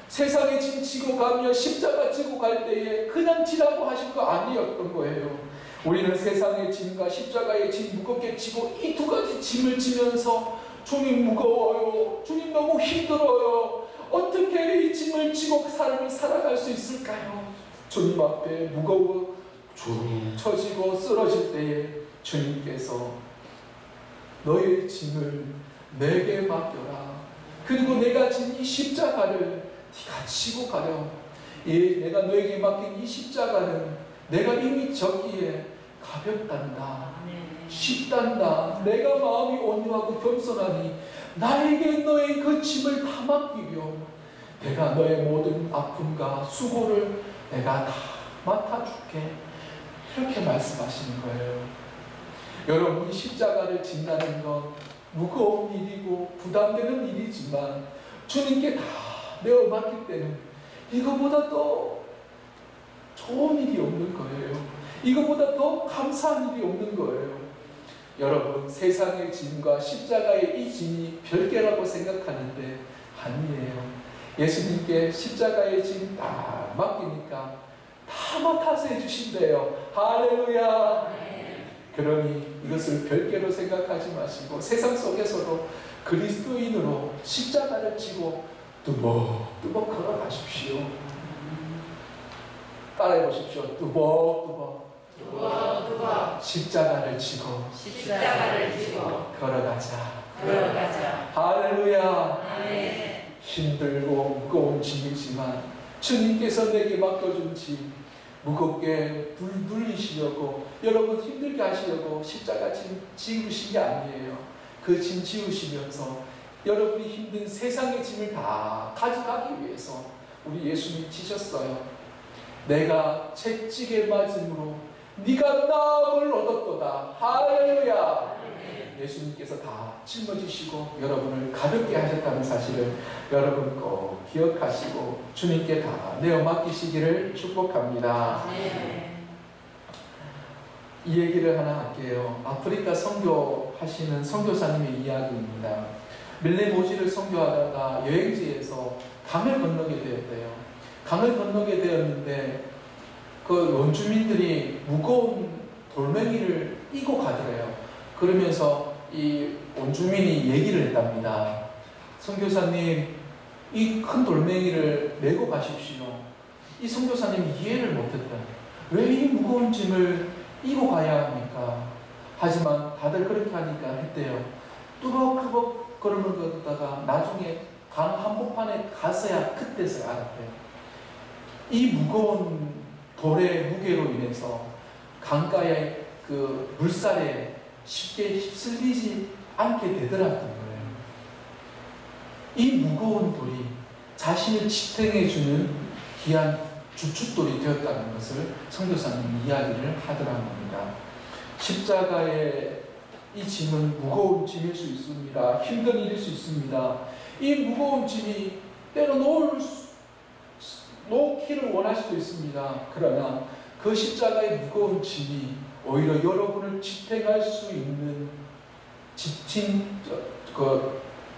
세상에 짐 지고 가며 십자가 지고 갈 때에 그냥 지라고 하신 거 아니었던 거예요. 우리는 세상의 짐과 십자가의 짐 무겁게 지고 이 두 가지 짐을 지면서 주님 무거워요. 주님 너무 힘들어요. 어떻게 이 짐을 지고 삶을 살아갈 수 있을까요? 주님 앞에 무거워 처지고 쓰러질 때에 주님께서 너의 짐을 내게 맡겨라. 그리고 내가 진 이 십자가를 네가 지고 가려. 내가 너에게 맡긴 이 십자가는 내가 이미 졌기에 가볍단다. 쉽단다. 내가 마음이 온유하고 겸손하니 나에게 너의 그 짐을 다 맡기려. 내가 너의 모든 아픔과 수고를 내가 다 맡아줄게. 이렇게 말씀하시는 거예요. 여러분이 십자가를 진다는 건 무거운 일이고 부담되는 일이지만 주님께 다 내어 맡길 때는 이거보다 더 좋은 일이 없는 거예요. 이거보다 더 감사한 일이 없는 거예요. 여러분 세상의 짐과 십자가의 이 짐이 별개라고 생각하는데 아니에요. 예수님께 십자가의 짐 다 맡기니까 다 맡아서 해주신대요. 할렐루야. 그러니 이것을 별개로 생각하지 마시고 세상 속에서도 그리스도인으로 십자가를 지고 뚜벅뚜벅 걸어가십시오. 따라해 보십시오. 뚜벅뚜벅 십자가를 지고 걸어가자. 할렐루야. 아멘. 힘들고 무거운 짐이지만 주님께서 내게 맡겨준 짐 무겁게 눌리시려고 여러분 힘들게 하시려고 십자가 짐 지우신 게 아니에요. 그 짐 지우시면서 여러분이 힘든 세상의 짐을 다 가져가기 위해서 우리 예수님 지셨어요. 내가 채찍에 맞음으로 네가 나음을 얻었도다. 할렐루야. 예수님께서 다 짊어지시고 여러분을 가볍게 하셨다는 사실을 여러분 꼭 기억하시고 주님께 다 내어 맡기시기를 축복합니다. 이 얘기를 하나 할게요. 아프리카 선교하시는 선교사님의 이야기입니다. 밀레모지를 선교하다가 여행지에서 강을 건너게 되었대요. 강을 건너게 되었는데 그 원주민들이 무거운 돌멩이를 이고 가더래요. 그러면서 이 원주민이 얘기를 했답니다. 선교사님, 이 큰 돌멩이를 메고 가십시오. 이 선교사님이 이해를 못했다. 왜 이 무거운 짐을 이고 가야 합니까? 하지만 다들 그렇게 하니까 했대요. 뚜벅뚜벅 걸으면 걷다가 나중에 강 한복판에 가서야 그때서야 알았대요. 이 무거운 돌의 무게로 인해서 강가의 그 물살에 쉽게 휩쓸리지 않게 되더라는 거예요. 이 무거운 돌이 자신을 지탱해주는 귀한 주춧돌이 되었다는 것을 선교사님이 이야기를 하더라는 겁니다. 십자가의 이 짐은 무거운 짐일 수 있습니다. 힘든 일일 수 있습니다. 이 무거운 짐이 때로 놓기를 원할 수도 있습니다. 그러나 그 십자가의 무거운 짐이 오히려 여러분을 지탱할 수 있는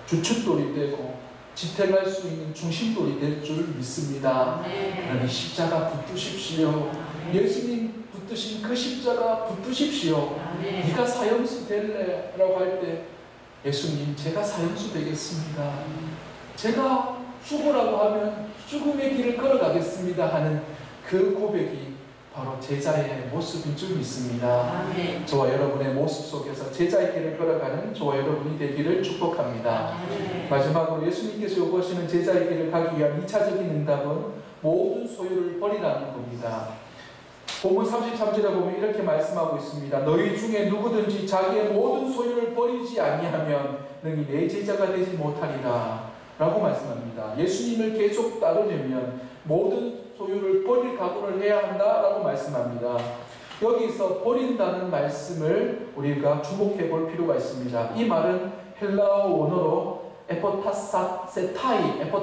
주춧돌이 되고 지탱할 수 있는 중심돌이 될 줄 믿습니다. 그러니 십자가 붙드십시오. 예수님 붙드신 그 십자가 붙드십시오. 네가 사형수 될래? 라고 할 때 예수님 제가 사형수 되겠습니다. 제가 죽으라고 하면 죽음의 길을 걸어가겠습니다 하는 그 고백이 바로 제자의 모습인 줄 믿습니다. 저와 여러분의 모습 속에서 제자의 길을 걸어가는 저와 여러분이 되기를 축복합니다. 마지막으로 예수님께서 요구하시는 제자의 길을 가기 위한 2차적인 응답은 모든 소유를 버리라는 겁니다. 본문 33절에 보면 이렇게 말씀하고 있습니다. 너희 중에 누구든지 자기의 모든 소유를 버리지 아니하면 능히 내 제자가 되지 못하리라 라고 말씀합니다. 예수님을 계속 따르려면 모든 소유를 버릴 각오를 해야 한다라고 말씀합니다. 여기서 버린다는 말씀을 우리가 주목해 볼 필요가 있습니다. 이 말은 헬라어 원어로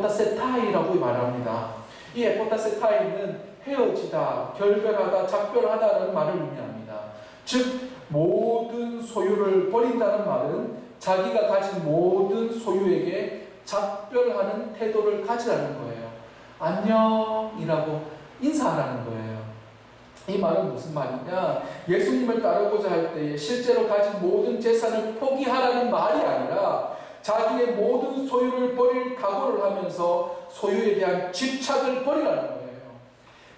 에포타세타이라고 말합니다. 이 에포타세타이는 헤어지다, 결별하다, 작별하다라는 말을 의미합니다. 즉 모든 소유를 버린다는 말은 자기가 가진 모든 소유에게 작별하는 태도를 가지라는 거예요. 안녕이라고 인사하라는 거예요. 이 말은 무슨 말이냐? 예수님을 따르고자 할 때 실제로 가진 모든 재산을 포기하라는 말이 아니라 자기의 모든 소유를 버릴 각오를 하면서 소유에 대한 집착을 버리라는 거예요.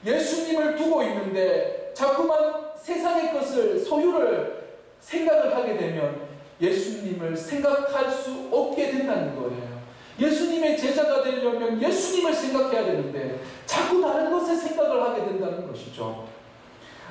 예수님을 두고 있는데 자꾸만 세상의 것을, 소유를 생각을 하게 되면 예수님을 생각할 수 없게 된다는 거예요. 예수님의 제자가 되려면 예수님을 생각해야 되는데 자꾸 다른 것에 생각을 하게 된다는 것이죠.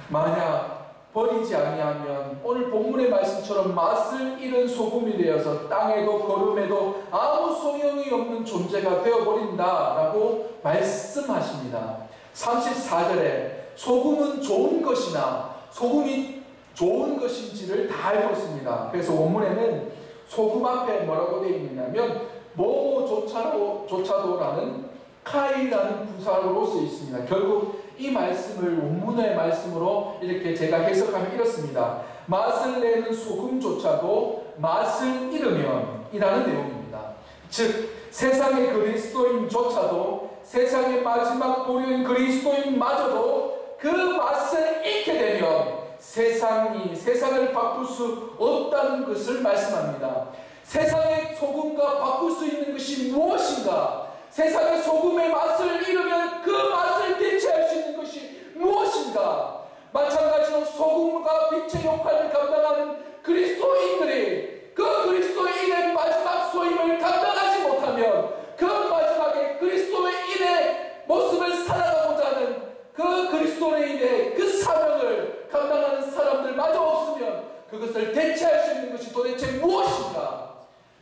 만약 버리지 아니하면 오늘 본문의 말씀처럼 맛을 잃은 소금이 되어서 땅에도 거름에도 아무 소용이 없는 존재가 되어버린다라고 말씀하십니다. 34절에 소금은 좋은 것이나 소금이 좋은 것인지를 다 알고 있습니다. 그래서 원문에는 소금 앞에 뭐라고 되어 있냐면 뭐조차도라는 카이라는 부사로 쓰여 있습니다. 결국 이 말씀을 원문의 말씀으로 이렇게 제가 해석하면 이렇습니다. 맛을 내는 소금조차도 맛을 잃으면 이라는 내용입니다. 즉 세상의 그리스도인조차도 세상의 마지막 보류인 그리스도인마저도 그 맛을 잃게 되면 세상이 세상을 바꿀 수 없다는 것을 말씀합니다. 세상의 소금과 바꿀 수 있는 것이 무엇인가? 세상의 소금의 맛을 잃으면 그 맛을 대체할 수 있는 것이 무엇인가? 마찬가지로 소금과 빛의 역할을 감당하는 그리스도인들이 그 그리스도인의 마지막 소임을 감당하지 못하면 그 마지막에 그리스도인의 모습을 살아가고자 하는 그 그리스도인의 그 사명을 감당하는 사람들마저 없으면 그것을 대체할 수 있는 것이 도대체 무엇인가?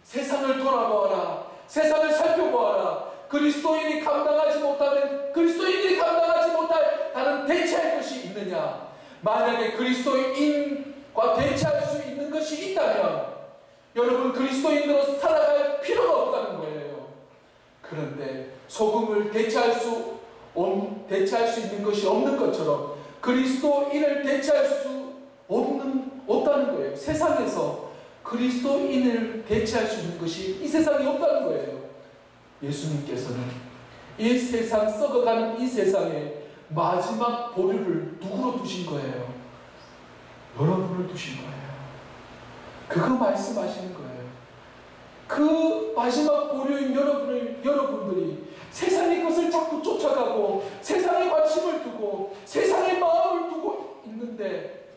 세상을 돌아보아라. 세상을 살펴보아라. 그리스도인이 감당하지 못하면 그리스도인들이 감당하지 못할 다른 대체할 것이 있느냐? 만약에 그리스도인과 대체할 수 있는 것이 있다면 여러분 그리스도인으로 살아갈 필요가 없다는 거예요. 그런데 소금을 대체할 수 있는 것이 없는 것처럼 그리스도인을 대체할 수 없다는 거예요. 세상에서 그리스도인을 대체할 수 있는 것이 이 세상에 없다는 거예요. 예수님께서는 이 세상, 썩어가는 이 세상에 마지막 보류를 누구로 두신 거예요? 여러분을 두신 거예요. 그거 말씀하시는 거예요. 그 마지막 보류인 여러분들이 세상의 것을 자꾸 쫓아가고 세상에 관심을 두고 세상에 마음을 두고 있는데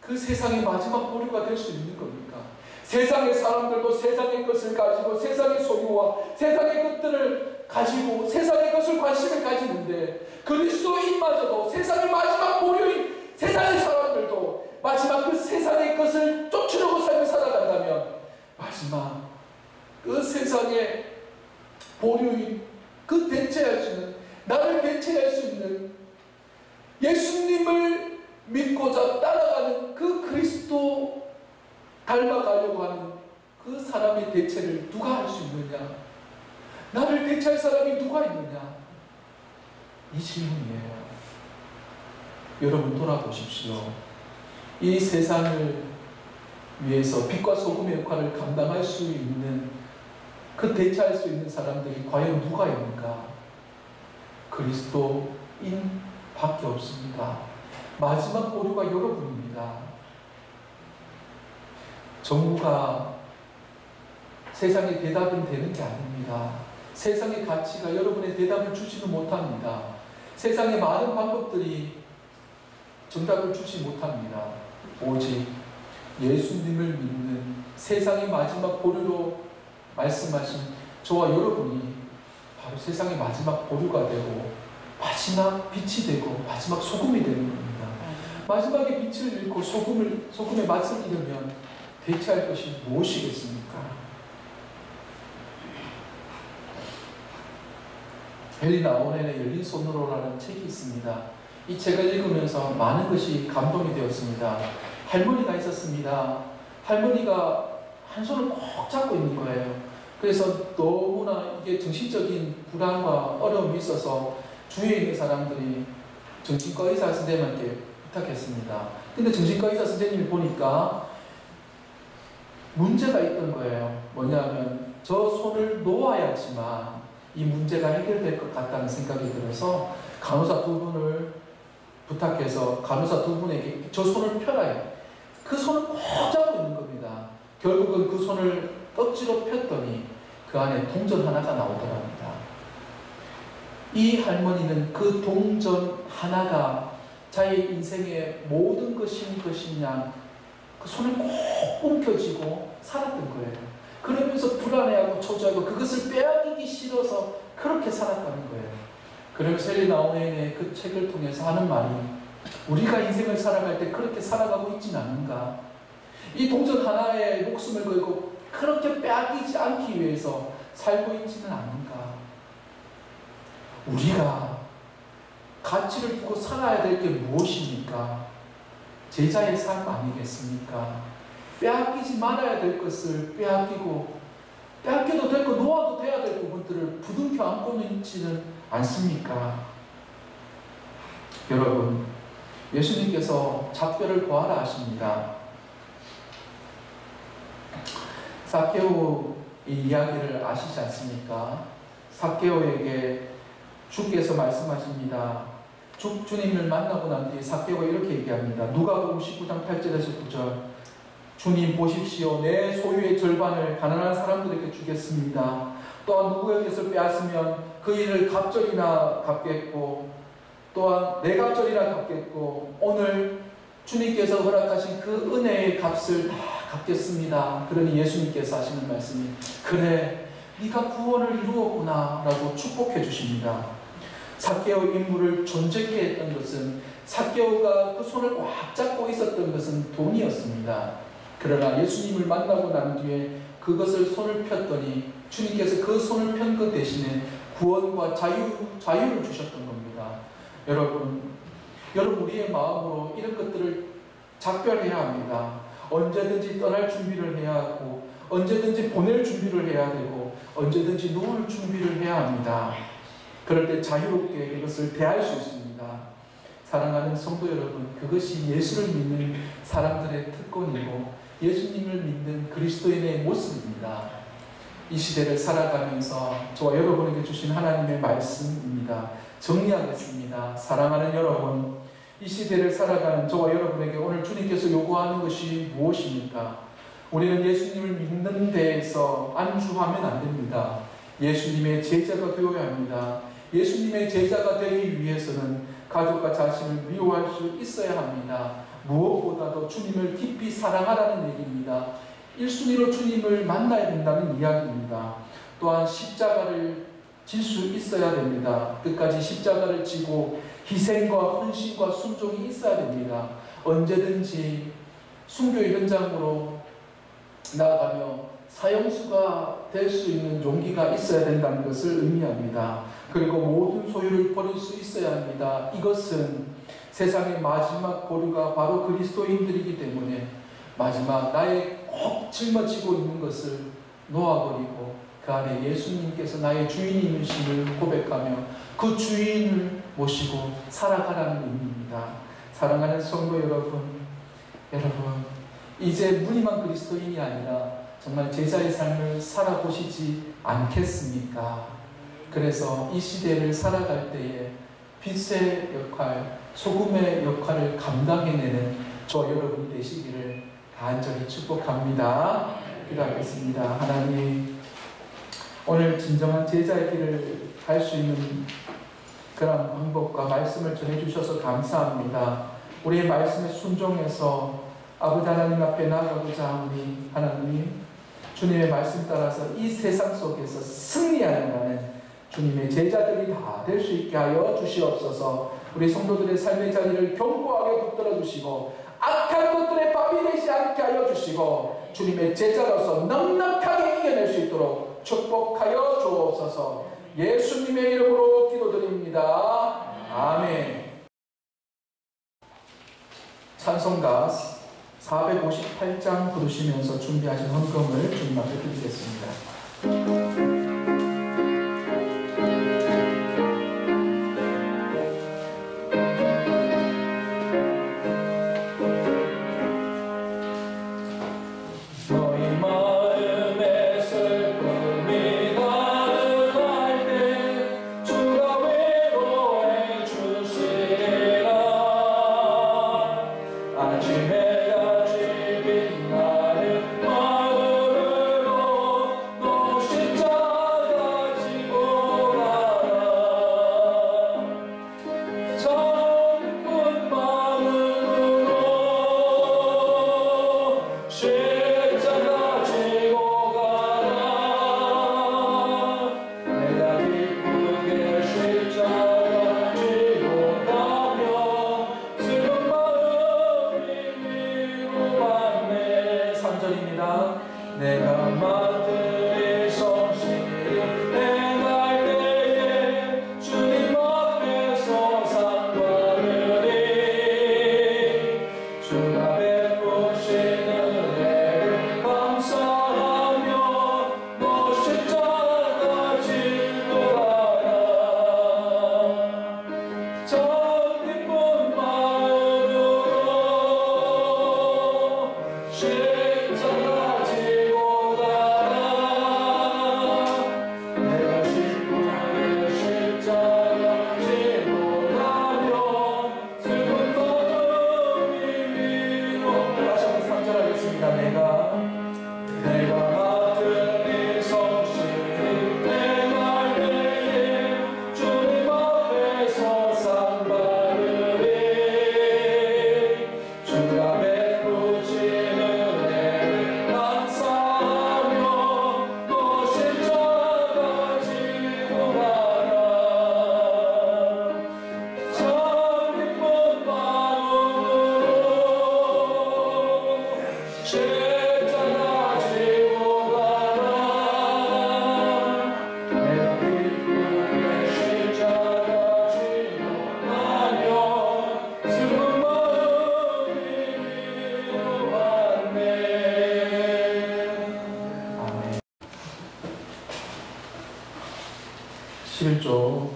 그 세상의 마지막 보류가 될 수 있는 겁니까? 세상의 사람들도 세상의 것을 가지고 세상의 소유와 세상의 것들을 가지고 세상의 것을 관심을 가지는데 그리스도인마저도 세상의 마지막 보류인 세상의 사람들도 마지막 그 세상의 것을 쫓으려고 삶을 살아간다면 마지막 그 세상의 보류인 그 대체할 수 있는 나를 대체할 수 있는 예수님을 믿고자 따라가는 그 그리스도 닮아가려고 하는 그 사람의 대체를 누가 할 수 있느냐? 나를 대체할 사람이 누가 있느냐? 이 질문이에요. 여러분 돌아보십시오. 이 세상을 위해서 빛과 소금의 역할을 감당할 수 있는 그 대체할 수 있는 사람들이 과연 누가 있는가? 그리스도인 밖에 없습니다. 마지막 보류가 여러분입니다. 정부가 세상의 대답은 되는 게 아닙니다. 세상의 가치가 여러분의 대답을 주지는 못합니다. 세상의 많은 방법들이 정답을 주지 못합니다. 오직 예수님을 믿는 세상의 마지막 보류로 말씀하신 저와 여러분이 바로 세상의 마지막 보류가 되고 마지막 빛이 되고 마지막 소금이 되는 겁니다. 마지막에 빛을 잃고 소금의 맛을 잃으면 대체할 것이 무엇이겠습니까? 헬리나 오넨의 열린 손으로라는 책이 있습니다. 이 책을 읽으면서 많은 것이 감동이 되었습니다. 할머니가 있었습니다. 할머니가 한 손을 꼭 잡고 있는 거예요. 그래서 너무나 이게 정신적인 불안과 어려움이 있어서 주위에 있는 사람들이 정신과 의사 선생님한테 부탁했습니다. 근데 정신과 의사 선생님이 보니까 문제가 있던 거예요. 뭐냐면 저 손을 놓아야지만 이 문제가 해결될 것 같다는 생각이 들어서 간호사 두 분을 부탁해서 간호사 두 분에게 저 손을 펴라요. 그 손을 꼭 잡고 있는 겁니다. 결국은 그 손을 억지로 폈더니 그 안에 동전 하나가 나오더랍니다. 이 할머니는 그 동전 하나가 자기 인생의 모든 것인 것이냐 그 손을 꼭 움켜쥐고 살았던 거예요. 그러면서 불안해하고 초조하고 그것을 빼앗기기 싫어서 그렇게 살았다는 거예요. 그러면서 헬리나 오넨의 그 책을 통해서 하는 말이 우리가 인생을 살아갈 때 그렇게 살아가고 있지는 않은가? 이 동전 하나에 목숨을 걸고 그렇게 빼앗기지 않기 위해서 살고 있지는 않은가? 우리가 가치를 두고 살아야 될 게 무엇입니까? 제자의 삶 아니겠습니까? 빼앗기지 말아야 될 것을 빼앗기고 빼앗겨도 될 거 놓아도 돼야 될 부분들을 부둥켜 안고는 있지는 않습니까? 여러분, 예수님께서 작별을 고하라 하십니다. 삭개오 이 이야기를 아시지 않습니까? 삭개오에게 주께서 말씀하십니다. 주님을 만나고 난 뒤에 삭개오가 이렇게 얘기합니다. 누가복음 19장 8절에서 9절 주님 보십시오. 내 소유의 절반을 가난한 사람들에게 주겠습니다. 또한 누구에게서 빼앗으면 그 일을 갑절이나 갚겠고 또한 네 갑절이나 갚겠고 오늘 주님께서 허락하신 그 은혜의 값을 다 갚겠습니다. 그러니 예수님께서 하시는 말씀이 그래 네가 구원을 이루었구나 라고 축복해 주십니다. 삭개오 인물을 존재케 했던 것은 삭개오가 그 손을 꽉 잡고 있었던 것은 돈이었습니다. 그러나 예수님을 만나고 난 뒤에 그것을 손을 폈더니 주님께서 그 손을 편 것 대신에 구원과 자유를 주셨던 겁니다. 여러분 우리의 마음으로 이런 것들을 작별해야 합니다. 언제든지 떠날 준비를 해야 하고 언제든지 보낼 준비를 해야 되고 언제든지 놓을 준비를 해야 합니다. 그럴 때 자유롭게 이것을 대할 수 있습니다. 사랑하는 성도 여러분, 그것이 예수를 믿는 사람들의 특권이고 예수님을 믿는 그리스도인의 모습입니다. 이 시대를 살아가면서 저와 여러분에게 주신 하나님의 말씀입니다. 정리하겠습니다. 사랑하는 여러분, 이 시대를 살아가는 저와 여러분에게 오늘 주님께서 요구하는 것이 무엇입니까? 우리는 예수님을 믿는 데에서 안주하면 안 됩니다. 예수님의 제자가 되어야 합니다. 예수님의 제자가 되기 위해서는 가족과 자신을 미워할 수 있어야 합니다. 무엇보다도 주님을 깊이 사랑하라는 얘기입니다. 1순위로 주님을 만나야 된다는 이야기입니다. 또한 십자가를 질 수 있어야 됩니다. 끝까지 십자가를 지고 희생과 헌신과 순종이 있어야 됩니다. 언제든지 순교의 현장으로 나아가며 사형수가 될 수 있는 용기가 있어야 된다는 것을 의미합니다. 그리고 모든 소유를 버릴 수 있어야 합니다. 이것은 세상의 마지막 보류가 바로 그리스도인들이기 때문에 마지막 나의 꼭 짊어지고 있는 것을 놓아버리고 그 안에 예수님께서 나의 주인이심을 고백하며 그 주인을 모시고 살아가라는 의미입니다. 사랑하는 성도 여러분, 이제 무늬만 그리스도인이 아니라 정말 제자의 삶을 살아보시지 않겠습니까? 그래서 이 시대를 살아갈 때에 빛의 역할, 소금의 역할을 감당해내는 저 여러분이 되시기를 간절히 축복합니다. 기도하겠습니다. 하나님, 오늘 진정한 제자의 길을 갈 수 있는 그런 방법과 말씀을 전해주셔서 감사합니다. 우리의 말씀에 순종해서 아버지 하나님 앞에 나아가고자 하오니 하나님, 주님의 말씀 따라서 이 세상 속에서 승리하는 주님의 제자들이 다 될 수 있게 하여 주시옵소서. 우리 성도들의 삶의 자리를 견고하게 붙들어 주시고 악한 것들의 밥이 되지 않게 하여 주시고 주님의 제자로서 넉넉하게 이겨낼 수 있도록 축복하여 주옵소서. 예수님의 이름으로 기도드립니다. 아멘. 찬송가 458장 부르시면서 준비하신 헌금을 주님 앞에 드리겠습니다.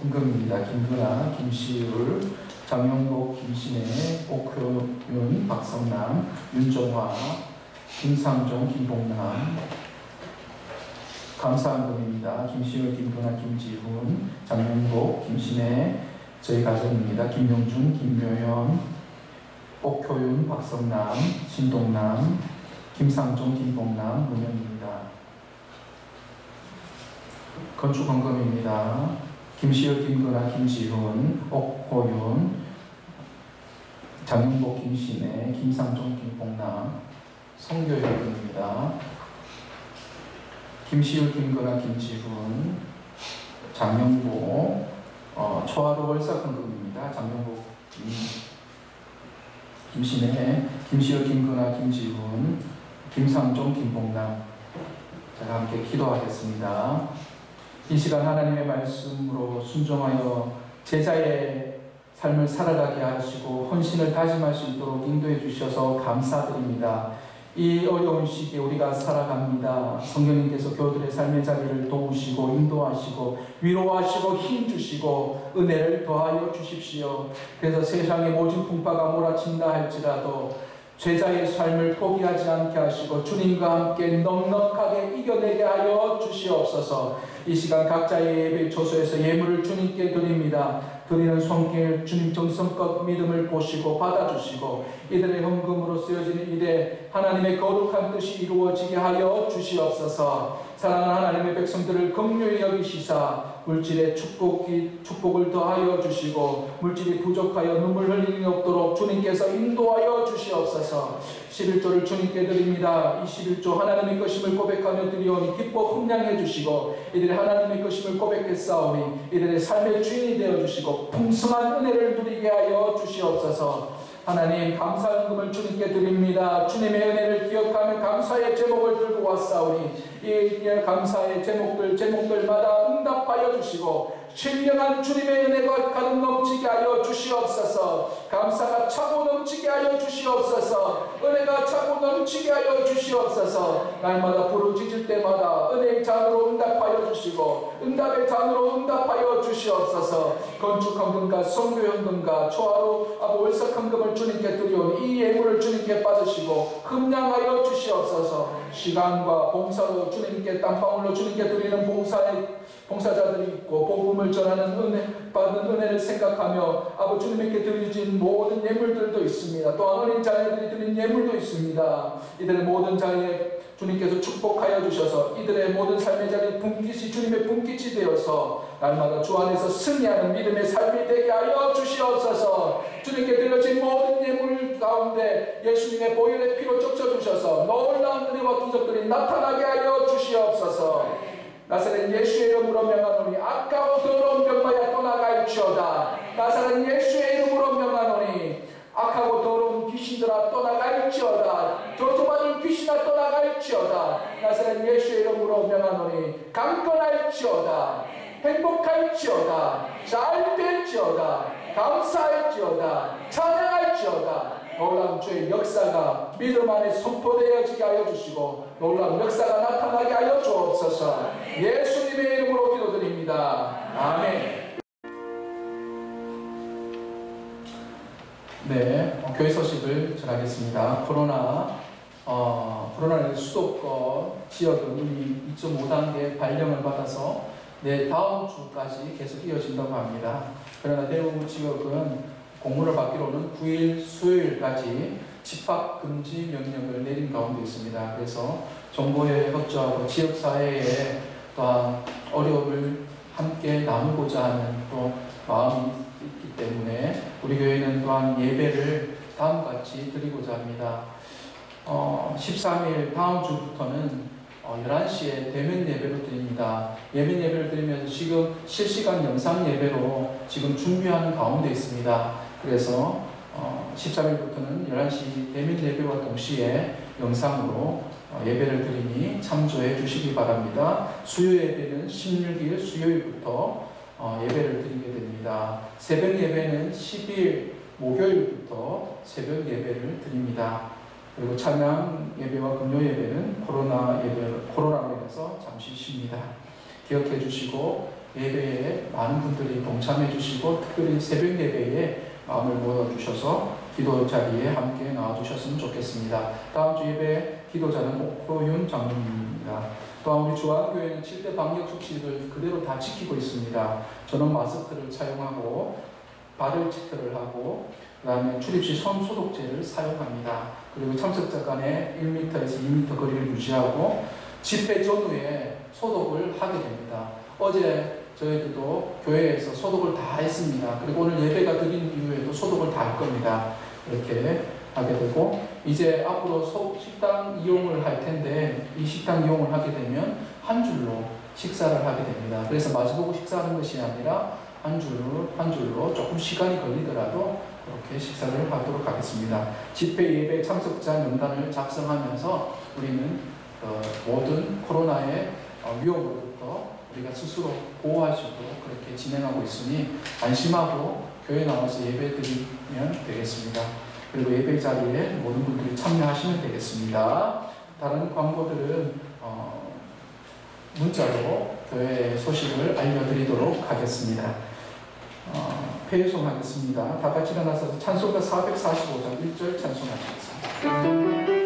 김금입니다. 김근아, 김시율, 장영복, 김신혜, 옥효윤, 박성남, 윤정화, 김상종, 김봉남. 감사한금입니다. 김시율, 김근아, 김지훈, 장영복, 김신혜, 저희 가족입니다. 김용준, 김묘현, 옥효윤, 박성남, 신동남, 김상종, 김봉남, 문영입니다. 건축헌금입니다. 김시혁, 김근아, 김지훈, 옥호윤, 장영복, 김신혜, 김상종, 김봉남, 성교열입니다. 김시율, 김건아, 김지훈, 장영복, 초하루 월사금금입니다. 장영복, 김신혜, 김시율, 김건아, 김지훈, 김상종, 김봉남. 제가 함께 기도하겠습니다. 이 시간 하나님의 말씀으로 순종하여 제자의 삶을 살아가게 하시고 헌신을 다짐할 수 있도록 인도해 주셔서 감사드립니다. 이 어려운 시기에 우리가 살아갑니다. 성령님께서 교우들의 삶의 자리를 도우시고 인도하시고 위로하시고 힘주시고 은혜를 더하여 주십시오. 그래서 세상의 모진 풍파가 몰아친다 할지라도 제자의 삶을 포기하지 않게 하시고 주님과 함께 넉넉하게 이겨내게 하여 주시옵소서. 이 시간 각자의 예배 초소에서 예물을 주님께 드립니다. 드리는 손길 주님 정성껏 믿음을 보시고 받아주시고 이들의 헌금으로 쓰여지는 일에 하나님의 거룩한 뜻이 이루어지게 하여 주시옵소서. 사랑하는 하나님의 백성들을 긍휼히 여기시사 물질의 축복을 더하여 주시고 물질이 부족하여 눈물 흘릴 일 없도록 주님께서 인도하여 주시옵소서. 11조를 주님께 드립니다. 이 11조 하나님의 것임을 고백하며 드리오니 기뻐 흥량해 주시고 이들의 하나님의 것임을 고백했사오니 이들의 삶의 주인이 되어 주시고 풍성한 은혜를 누리게 하여 주시옵소서. 하나님 감사헌금을 주님께 드립니다. 주님의 은혜를 기억하며 감사의 제목을 들고 왔사오니 이 감사의 제목들마다 응답하여 주시고 신령한 주님의 은혜가 가득 넘치게 하여 주시옵소서. 감사가 차고 넘치게 하여 주시옵소서. 은혜가 차고 넘치게 하여 주시옵소서. 날마다 부르짖을 때마다 은혜의 잔으로 응답하여 주시고 응답의 잔으로 응답하여 주시옵소서. 건축헌금과 성교헌금과 초하루 월삭헌금을 주님께 드리오니 이 예물을 주님께 받으시고 흠량하여 주시옵소서. 시간과 봉사로 주님께 땀방울로 주님께 드리는 봉사자들이 있고 복음을 전하는 받은 은혜를 생각하며 아버지 주님께 드리진 모든 예물들도 있습니다. 또한 어린 자녀들이 드린 예물도 있습니다. 이들의 모든 자리에 주님께서 축복하여 주셔서 이들의 모든 삶의 자리에 분깃이 주님의 분깃이 되어서 날마다 주 안에서 승리하는 믿음의 삶이 되게 하여 주시옵소서. 주님께 드려진 모든 예물 가운데 예수님의 보혈의 피로 쫓아주셔서 놀라운 은혜와 기적들이 나타나게 하여 주시옵소서. 나사렛 예수의 이름으로 명하노니 아까워 더러운 병마야 떠나갈지어다. 나사렛 예수의 이름으로 명하노니 악하고 더러운 귀신들아 떠나갈지어다. 저주받은 귀신아 떠나갈지어다. 나사렛 예수의 이름으로 명하노니 강건할지어다. 행복할지어다. 잘될지어다. 감사할지어다. 찬양할지어다. 놀라운 주의 역사가 믿음 안에 선포되어지게 하여 주시고 놀라운 역사가 나타나게 하여 주옵소서. 예수님의 이름으로 기도드립니다. 아멘. 네, 교회 소식을 전하겠습니다. 코로나19 수도권 지역은 이미 2.5단계 발령을 받아서 다음 주까지 계속 이어진다고 합니다. 그러나 대부분 지역은 공문을 받기로는 9일 수요일까지 집합금지 명령을 내린 가운데 있습니다. 그래서 정부에 협조하고 지역사회에 또한 어려움을 함께 나누고자 하는 또 마음이 있기 때문에 우리 교회는 또한 예배를 다음같이 드리고자 합니다. 13일 다음 주부터는 11시에 대면 예배로 드립니다. 예배 예배를 드리면서 지금 실시간 영상 예배로 지금 준비하는 가운데 있습니다. 그래서 13일부터는 11시 대면 예배와 동시에 영상으로 예배를 드리니 참조해 주시기 바랍니다. 수요 예배는 16일 수요일부터 예배를 드리게 됩니다. 새벽 예배는 10일 목요일부터 새벽 예배를 드립니다. 그리고 찬양 예배와 금요 예배는 코로나로 인해서 잠시 쉽니다. 기억해 주시고 예배에 많은 분들이 동참해 주시고 특별히 새벽 예배에 마음을 모여주셔서 기도 자리에 함께 나와주셨으면 좋겠습니다. 다음 주 예배 기도자는 옥호윤 장로님입니다. 또한 우리 주안교회는 7대 방역 수칙을 그대로 다 지키고 있습니다. 저는 마스크를 사용하고 발을 체크를 하고 그 다음에 출입시 손 소독제를 사용합니다. 그리고 참석자 간에 1m에서 2m 거리를 유지하고 집회 전후에 소독을 하게 됩니다. 어제 저희들도 교회에서 소독을 다 했습니다. 그리고 오늘 예배가 드린 이후에도 소독을 다 할 겁니다. 이렇게 하게 되고, 이제 앞으로 식당 이용을 할 텐데, 이 식당 이용을 하게 되면 한 줄로 식사를 하게 됩니다. 그래서 마주보고 식사하는 것이 아니라 한 줄로 조금 시간이 걸리더라도 그렇게 식사를 하도록 하겠습니다. 집회 예배 참석자 명단을 작성하면서 우리는 모든 코로나의 위험으로부터 우리가 스스로 보호할 수 있도록 그렇게 진행하고 있으니 안심하고 교회 나와서 예배 드리면 되겠습니다. 그리고 예배 자리에 모든 분들이 참여하시면 되겠습니다. 다른 광고들은 문자로 교회 소식을 알려드리도록 하겠습니다. 회송하겠습니다. 다 같이 일어나서 찬송가 445장 1절 찬송하시겠습니다.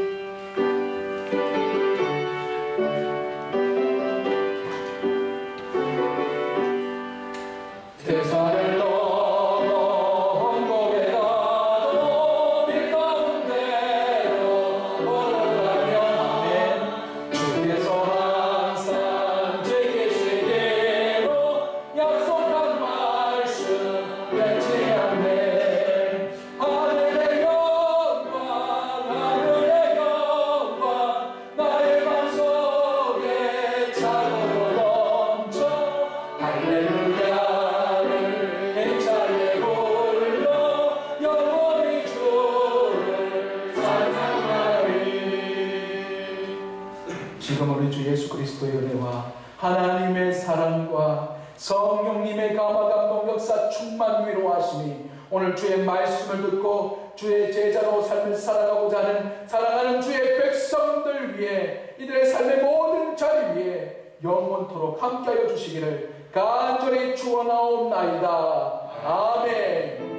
지금 우리 주 예수 그리스도의 은혜와 하나님의 사랑과 성령님의 감화 감동 역사 충만 위로하심이 오늘 주의 말씀을 듣고 주의 제자로 삶을 살아가고자 하는 사랑하는 주의 백성들 위해 이들의 삶의 모든 자리 위에 영원토록 함께하여 주시기를 간절히 축원하옵나이다. 아멘.